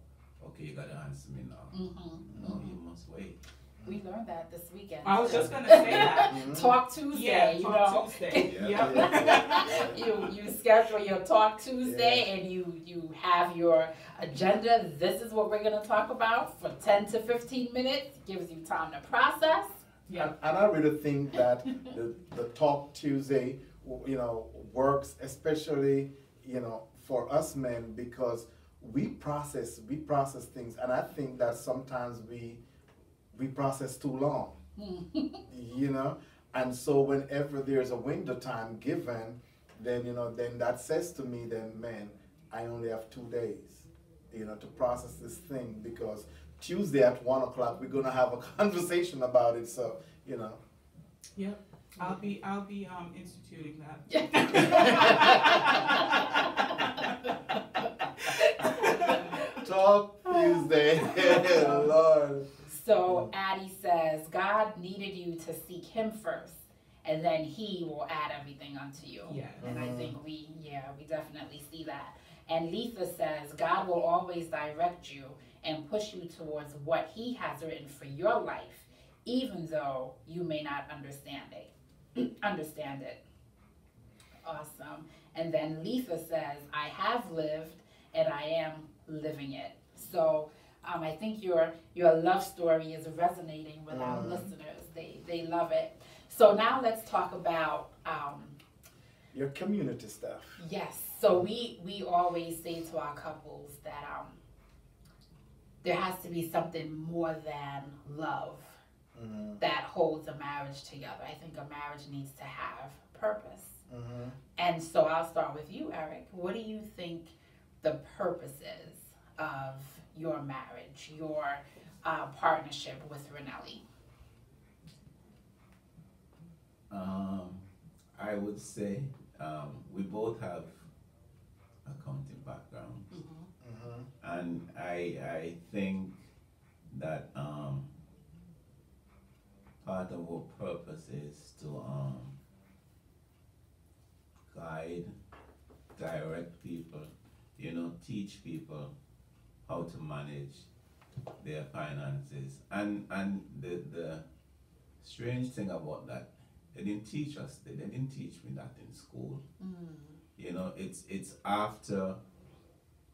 E: okay, you gotta answer me now. No, you must wait.
B: We learned that this weekend.
F: I was just gonna say that.
B: Talk Tuesday,
F: Yeah,
B: you
F: Talk
B: know.
F: Tuesday.
E: Yeah.
B: You schedule your Talk Tuesday and you have your agenda. This is what we're gonna talk about for 10 to 15 minutes. Gives you time to process.
F: Yeah.
A: And I really think that the Talk Tuesday, works especially, for us men, because we process things, and I think that sometimes we process too long, and so whenever there's a window time given, then then that says to me, then man, I only have 2 days, to process this thing, because Tuesday at 1 o'clock we're gonna have a conversation about it, so
F: Yep. I'll be instituting that.
A: Talk Tuesday. Lord.
B: So Addie says, God needed you to seek him first, and then he will add everything unto you.
F: Yeah.
B: And I think we definitely see that. And Letha says, God will always direct you and push you towards what he has written for your life, even though you may not understand it. Awesome. And then Letha says, I have lived and I am living it. So I think your love story is resonating with our listeners. They love it. So now let's talk about
A: your community stuff.
B: Yes. So we always say to our couples that there has to be something more than love that holds a marriage together. I think a marriage needs to have purpose. And so I'll start with you, Eric. What do you think the purpose is of your marriage, your partnership with Renelli?
E: I would say we both have accounting backgrounds, and I think that part of our purpose is to guide, direct people, teach people how to manage their finances. And the strange thing about that, they didn't teach us, they didn't teach me that in school. It's after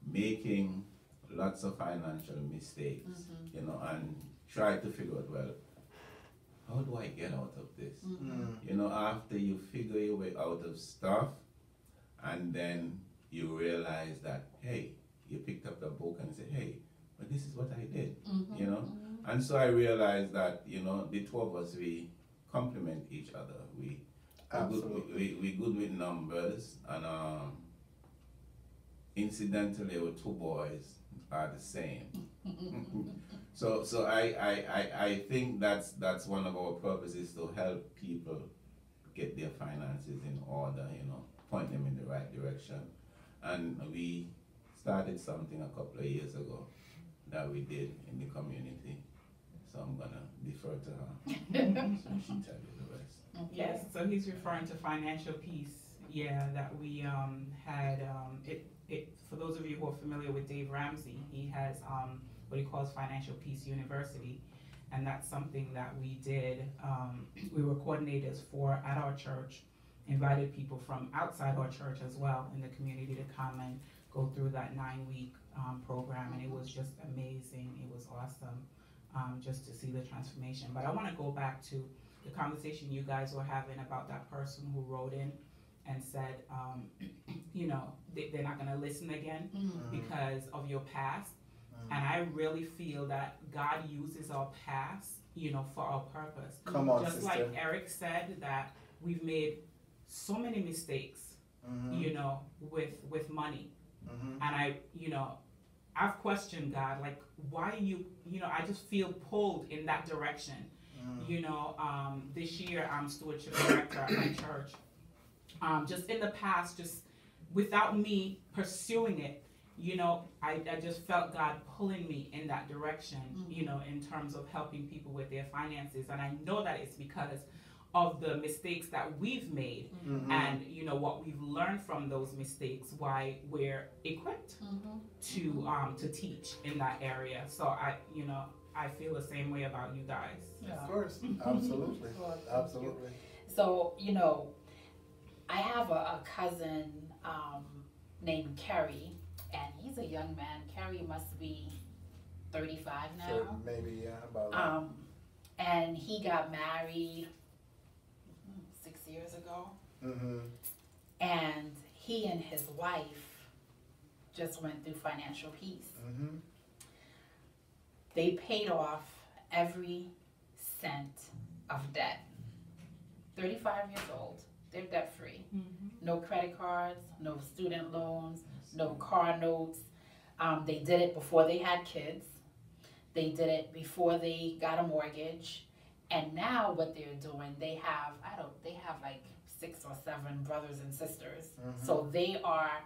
E: making lots of financial mistakes, and try to figure out, well, how do I get out of this? After you figure your way out of stuff, and then you realize that, hey, you picked up the book and say, hey, but this is what I did, And so I realized that, the two of us, we complement each other. We good with numbers, and incidentally, our two boys are the same. So I think that's one of our purposes, to help people get their finances in order, point them in the right direction. And we started something a couple of years ago that we did in the community. So I'm gonna defer to her. So she tell you the rest.
F: Yes, so he's referring to financial peace. Yeah, that we had it for those of you who are familiar with Dave Ramsey, he has what he calls Financial Peace University, and that's something that we did. We were coordinators for at our church, invited people from outside our church as well in the community to come and go through that 9-week program, and it was just amazing. It was awesome just to see the transformation. But I want to go back to the conversation you guys were having about that person who wrote in and said, they're not going to listen again because of your past. And I really feel that God uses our past, for our purpose.
A: Come on,
F: just
A: sister.
F: like Eric said, that we've made so many mistakes, with money. And I've questioned God, like, why I just feel pulled in that direction. This year I'm stewardship director at my church. Just in the past, just without me pursuing it, I just felt God pulling me in that direction, in terms of helping people with their finances. And I know that it's because of the mistakes that we've made, and you know what we've learned from those mistakes, why we're equipped to teach in that area. So I feel the same way about you guys.
B: Yeah.
A: Of course, absolutely, absolutely.
B: So I have a cousin named Kerry, and he's a young man. Kerry must be 35 now.
A: So maybe about that.
B: And he got married 6 years ago. And he and his wife just went through financial peace. They paid off every cent of debt. 35 years old, they're debt free. No credit cards, no student loans, no car notes. They did it before they had kids. They did it before they got a mortgage. And now what they're doing, they have like 6 or 7 brothers and sisters. So they are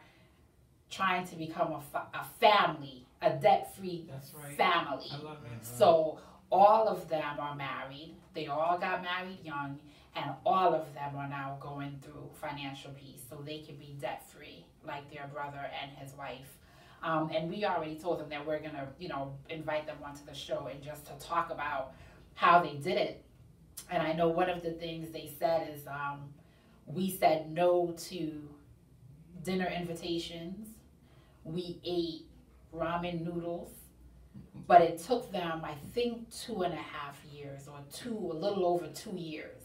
B: trying to become a family, a debt-free family.
F: I love it.
B: So all of them are married. They all got married young, and all of them are now going through financial peace so they can be debt-free like their brother and his wife. And we already told them that we're gonna, invite them onto the show and just to talk about how they did it. And I know one of the things they said is we said no to dinner invitations. We ate ramen noodles, but it took them, I think, 2.5 years or a little over 2 years.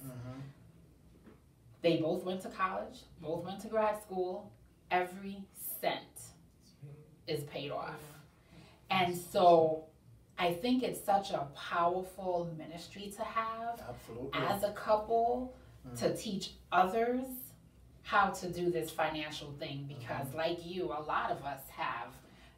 B: They both went to college, both went to grad school. Every cent is paid off. And so I think it's such a powerful ministry to have as a couple to teach others how to do this financial thing, because like you, a lot of us have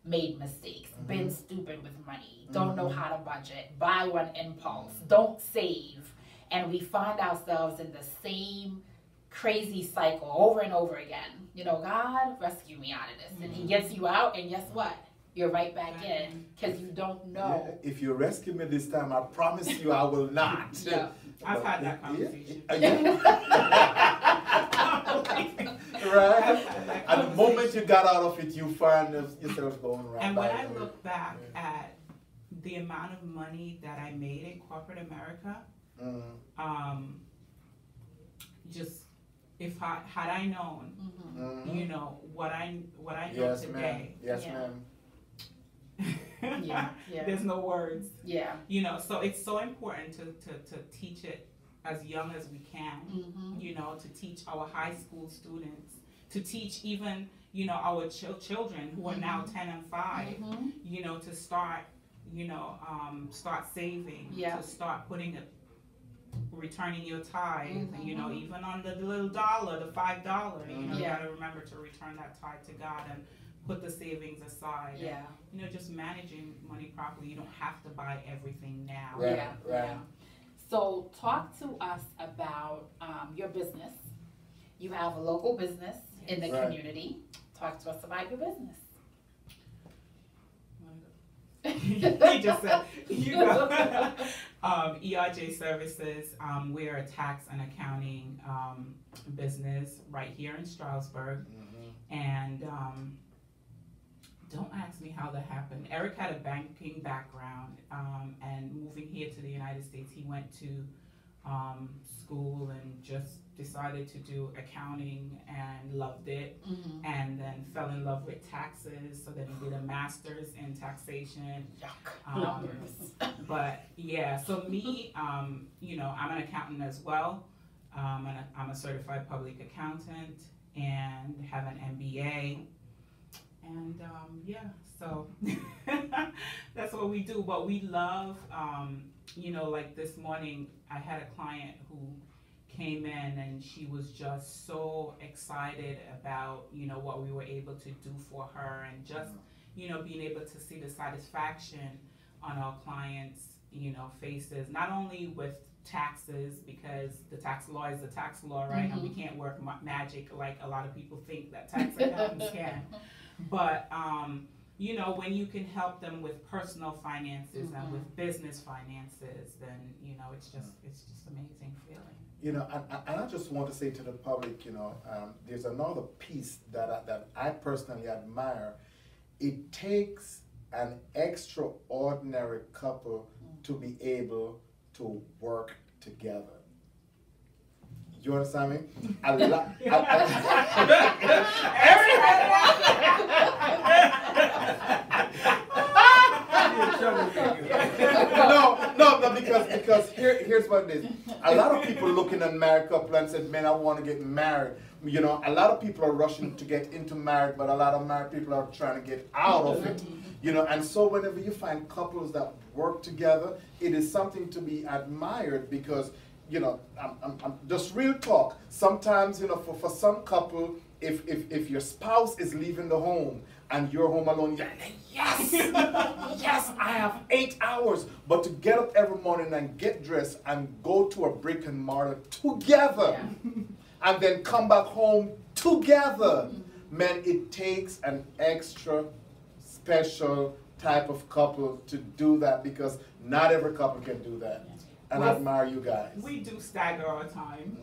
B: made mistakes, been stupid with money, don't know how to budget, buy one impulse, don't save, and we find ourselves in the same crazy cycle over and over again. God, rescue me out of this. And he gets you out, and guess what? You're right back in, because you don't know.
A: Yeah, if you rescue me this time, I promise you I will not.
B: Yeah.
F: I've had that conversation.
A: Right? At the moment you got out of it, you find yourself going right.
F: And when I look back at the amount of money that I made in corporate America, just had I known, what I know today.
A: Yes, ma'am.
F: There's no words.
B: Yeah.
F: So it's so important to teach it as young as we can, to teach our high school students, to teach even, our children who are now 10 and 5, to start, start saving, to start returning your tithe, even on the little dollar, the $5, you gotta remember to return that tithe to God and put the savings aside.
B: Yeah.
F: And, just managing money properly. You don't have to buy everything now.
B: Right. So talk to us about your business. You have a local business in the community. Talk to us about your business.
F: He just said, ERJ Services, we're a tax and accounting business right here in Stroudsburg. And don't ask me how that happened. Eric had a banking background, and moving here to the United States, he went to school and just decided to do accounting and loved it, and then fell in love with taxes. So then he did a master's in taxation. But yeah, so me, I'm an accountant as well. I'm a certified public accountant and have an MBA. And so that's what we do. But we love, like this morning, I had a client who came in and she was just so excited about, what we were able to do for her, and just, being able to see the satisfaction on our clients, faces, not only with taxes, because the tax law is the tax law, right? And we can't work magic like a lot of people think that tax accountants can. But, you know, when you can help them with personal finances and with business finances, then, you know, it's just amazing feeling.
A: You know, and I just want to say to the public, you know, there's another piece that I personally admire. It takes an extraordinary couple to be able to work together. You understand me? No, because here's what it is. A lot of people looking at married couple and said, man, I want to get married. You know, a lot of people are rushing to get into marriage, but a lot of married people are trying to get out of it. You know, and so whenever you find couples that work together, it is something to be admired because, you know, I'm just real talk. Sometimes, you know, for some couple, if your spouse is leaving the home and you're home alone, you're like, yes, yes, I have 8 hours. But to get up every morning and get dressed and go to a brick and mortar together and then come back home together, man, it takes an extra special type of couple to do that because not every couple can do that. And I admire you guys.
F: We do stagger our time.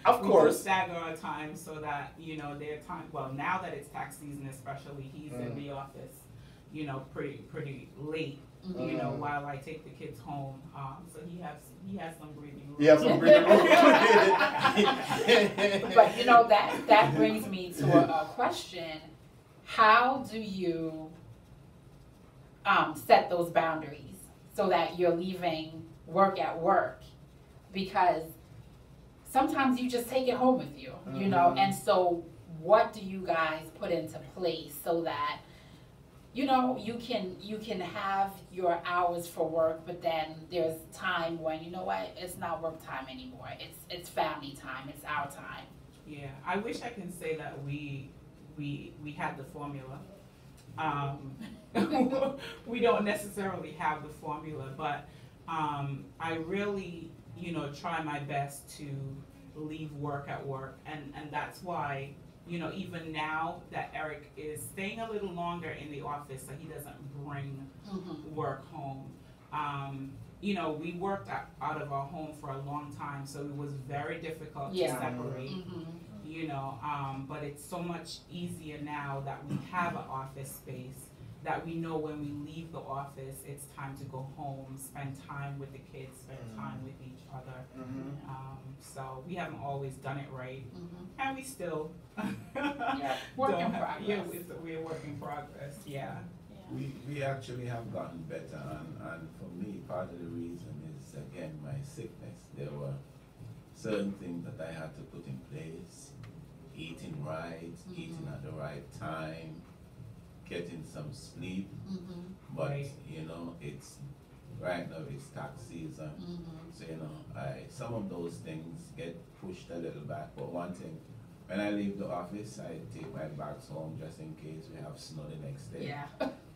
A: Of course.
F: We do stagger our time so that, you know, their time, well, now that it's tax season especially, he's in the office, you know, pretty late, you know, while I take the kids home. So he has some breathing room.
A: He has some breathing room.
B: But, you know, that brings me to a question. How do you set those boundaries so that you're leaving work at work? Because sometimes you just take it home with you, you know, and so what do you guys put into place so that, you know, you can have your hours for work, but then there's time when, you know what, it's not work time anymore, it's family time, it's our time.
F: Yeah, I wish I can say that we had the formula. We don't necessarily have the formula, but I really, you know, try my best to leave work at work, and that's why, you know, even now that Eric is staying a little longer in the office so he doesn't bring work home. You know, we worked out of our home for a long time, so it was very difficult to separate. You know, but it's so much easier now that we have an office space, that we know when we leave the office, it's time to go home, spend time with the kids, spend time with each other. So we haven't always done it right, and we still
B: work in progress.
F: Yeah, we're a work in progress. Yeah.
E: We actually have gotten better, and for me, part of the reason is again my sickness. There were certain things that I had to put in place. Eating right, eating at the right time, getting some sleep, but you know, it's right now it's tax season, so you know, some of those things get pushed a little back. But one thing, when I leave the office, I take my bags home just in case we have snow the next day.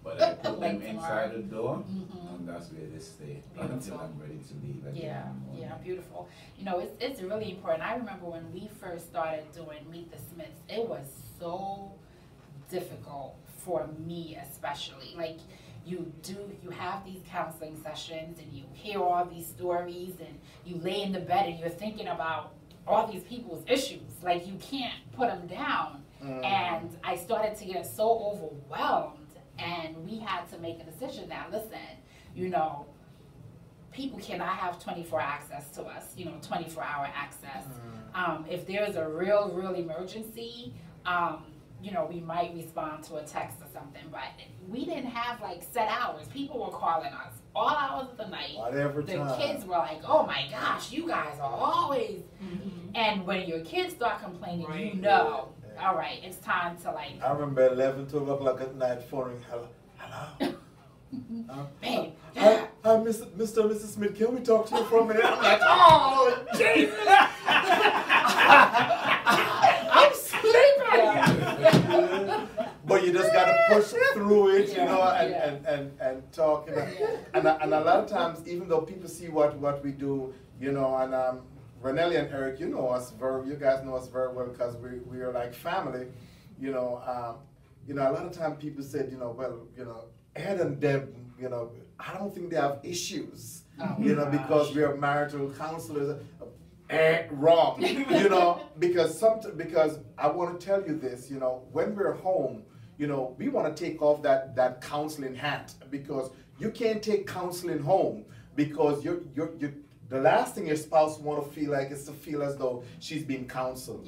E: But I put them inside the door, and that's where they stay until I'm ready to leave again.
B: Yeah, beautiful. You know, it's really important. I remember when we first started doing Meet the Smiths, it was so difficult for me especially. Like, you have these counseling sessions and you hear all these stories and you lay in the bed and you're thinking about all these people's issues. Like, you can't put them down. And I started to get so overwhelmed. And we had to make a decision that, listen, you know, people cannot have 24 access to us, you know, 24-hour access. If there's a real emergency, you know, we might respond to a text or something, but we didn't have like set hours. People were calling us all hours of the night. The kids were like, oh my gosh, you guys are always, and when your kids start complaining, you know, all right, it's time to like.
A: I remember 11, 12 o'clock at night phoning, hello.
B: Babe,
A: hi, Mr. and Mrs. Smith, can we talk to you for a minute? I'm like, oh, Jesus! I'm sleeping! But you just gotta push through it, you know, and talk. And a lot of times, even though people see what we do, you know, and Renelli and Eric, you know us you guys know us very well because we are like family, you know. you know, a lot of time people said, you know, well, you know, Ed and Deb, you know, I don't think they have issues, you know, because we are marital counselors. Wrong, you know, because I want to tell you this, you know, when we're home, you know, we want to take off that counseling hat, because you can't take counseling home, because you're the last thing your spouse want to feel like is to feel as though she's being counseled,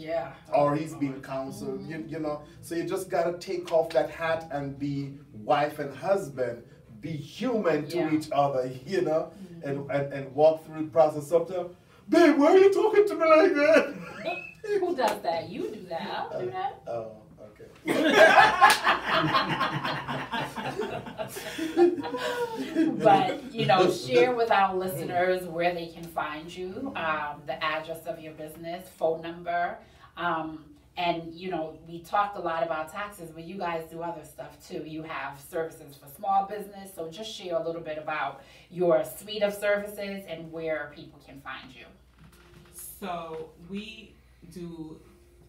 A: or he's being counseled, you know. So you just got to take off that hat and be wife and husband, be human to each other, you know, and walk through the process. Sometimes, babe, why are you talking to me like that?
B: Who does that? You do that. I don't do that.
A: Oh, okay.
B: But, you know, share with our listeners where they can find you, the address of your business, phone number, and, you know, we talked a lot about taxes, but you guys do other stuff too. You have services for small business, so just share a little bit about your suite of services and where people can find you.
F: So we do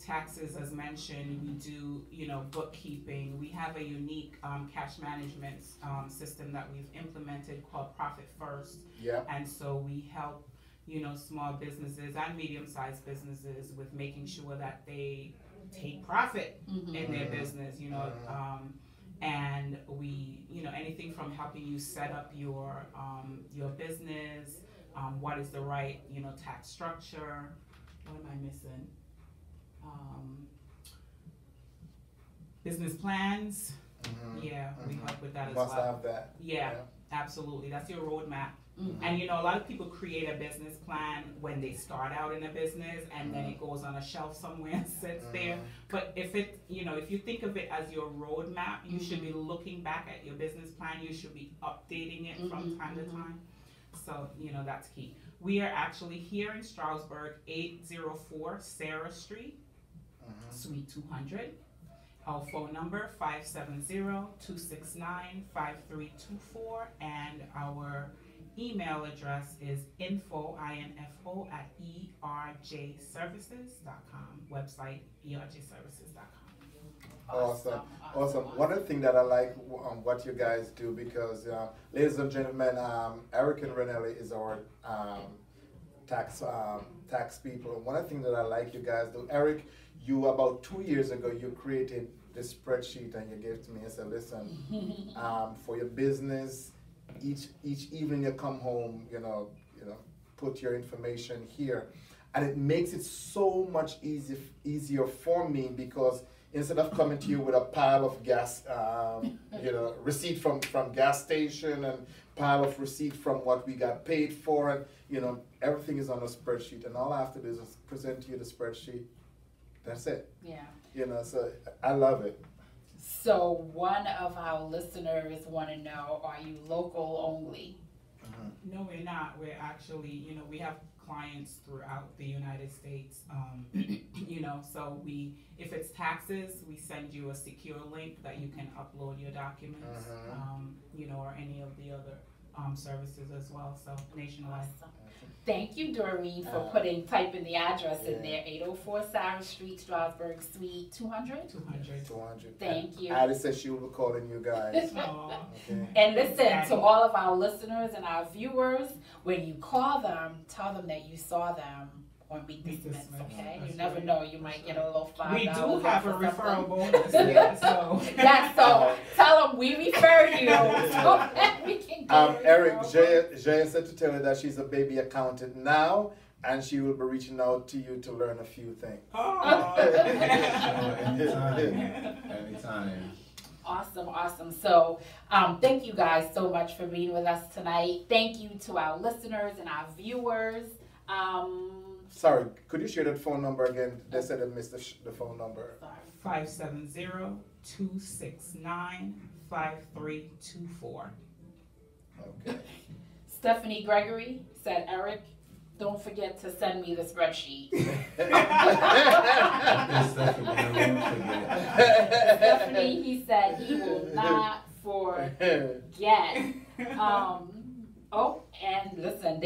F: taxes, as mentioned. We do, you know, bookkeeping. We have a unique cash management system that we've implemented called Profit First.
A: Yeah.
F: And so we help, you know, small businesses and medium-sized businesses with making sure that they take profit in their business, you know, and we, you know, anything from helping you set up your business, what is the right, you know, tax structure, what am I missing? Business plans, yeah, we help with that as well.
A: Must have that.
F: Yeah, absolutely, that's your roadmap. And you know, a lot of people create a business plan when they start out in a business, and then it goes on a shelf somewhere and sits there. But if it, you know, if you think of it as your roadmap, you should be looking back at your business plan. You should be updating it from time to time. So, you know, that's key. We are actually here in Stroudsburg, 804 Sarah Street, Suite 200. Our phone number, 570-269-5324, and our email address is info at erjservices.com. Website, erjservices.com.
A: Awesome. One of the things that I like what you guys do, because ladies and gentlemen, Eric and Renelli is our tax people. One of the things that I like you guys do, Eric, you about 2 years ago you created this spreadsheet and you gave to me and said, listen, for your business, each evening you come home, you know, put your information here, and it makes it so much easier for me, because instead of coming to you with a pile of gas, you know, receipt from gas station and pile of receipt from what we got paid for, and you know, everything is on a spreadsheet, and all I have to do is just present to you the spreadsheet. That's it.
B: Yeah.
A: You know, so I love it.
B: So one of our listeners want to know, are you local only?
F: No, we're not. We're actually, you know, we have clients throughout the United States. You know, so if it's taxes, we send you a secure link that you can upload your documents, you know, or any of the other services as well. So nationwide.
B: Awesome. Thank you, Doreen, for typing the address in there. 804 Sarah Street, Stroudsburg, Suite 200?
F: 200.
B: Thank you.
A: Alice says she will be calling you guys.
B: Okay. And listen, to all of our listeners and our viewers, when you call them, tell them that you saw them on Meet the Smiths, okay? You never know, you might get a little $5.
F: We do have a referral bonus.
B: So tell them we refer you. So that we can
A: Eric, Jaya said to tell her that she's a baby accountant now, and she will be reaching out to you to learn a few things.
E: Anytime.
B: Awesome. So thank you guys so much for being with us tonight. Thank you to our listeners and our viewers.
A: Sorry, could you share that phone number again? They said I missed the phone number.
F: 570-269-5324.
A: Okay.
B: Stephanie Gregory said, Eric, don't forget to send me the spreadsheet. Stephanie, he said he will not forget. And listen,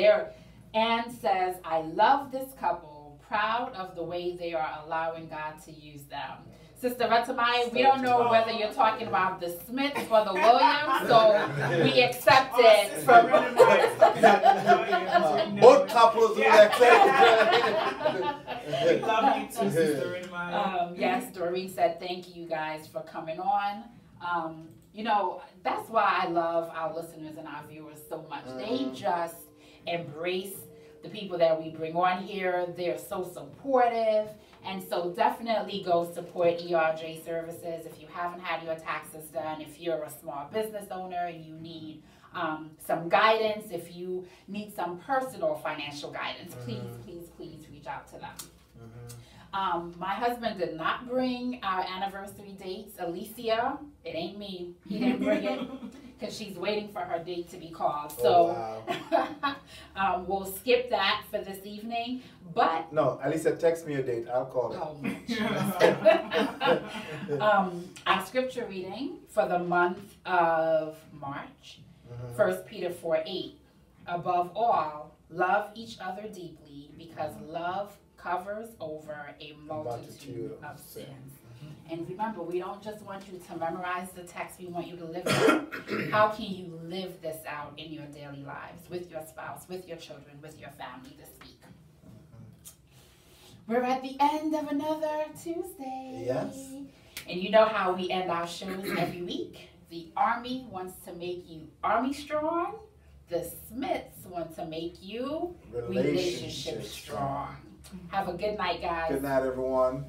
B: Anne says, I love this couple, proud of the way they are allowing God to use them. Sister Ratamai, we don't know whether you're talking about the Smiths or the Williams, so we accept it from
A: both couples will accept.
F: We love you too, Sister Renmai.
B: Yes, Doreen said thank you guys for coming on. You know, that's why I love our listeners and our viewers so much. They just embrace the people that we bring on here. They're so supportive. And so definitely go support ERJ Services if you haven't had your taxes done, if you're a small business owner and you need some guidance, if you need some personal financial guidance, please reach out to them. My husband did not bring our anniversary dates. Alicia, it ain't me, he didn't bring it because she's waiting for her date to be called. So we'll skip that for this evening. But
A: no, Alicia, text me a date. I'll call it.
B: Oh my our scripture reading for the month of March, 1 Peter 4:8. Above all, love each other deeply because love covers over a multitude of sins. And remember, we don't just want you to memorize the text, we want you to live it out. How can you live this out in your daily lives, with your spouse, with your children, with your family this week? We're at the end of another Tuesday.
A: Yes.
B: And you know how we end our shows every week. The Army wants to make you Army strong. The Smiths want to make you relationship strong. Have a good night, guys.
A: Good night, everyone.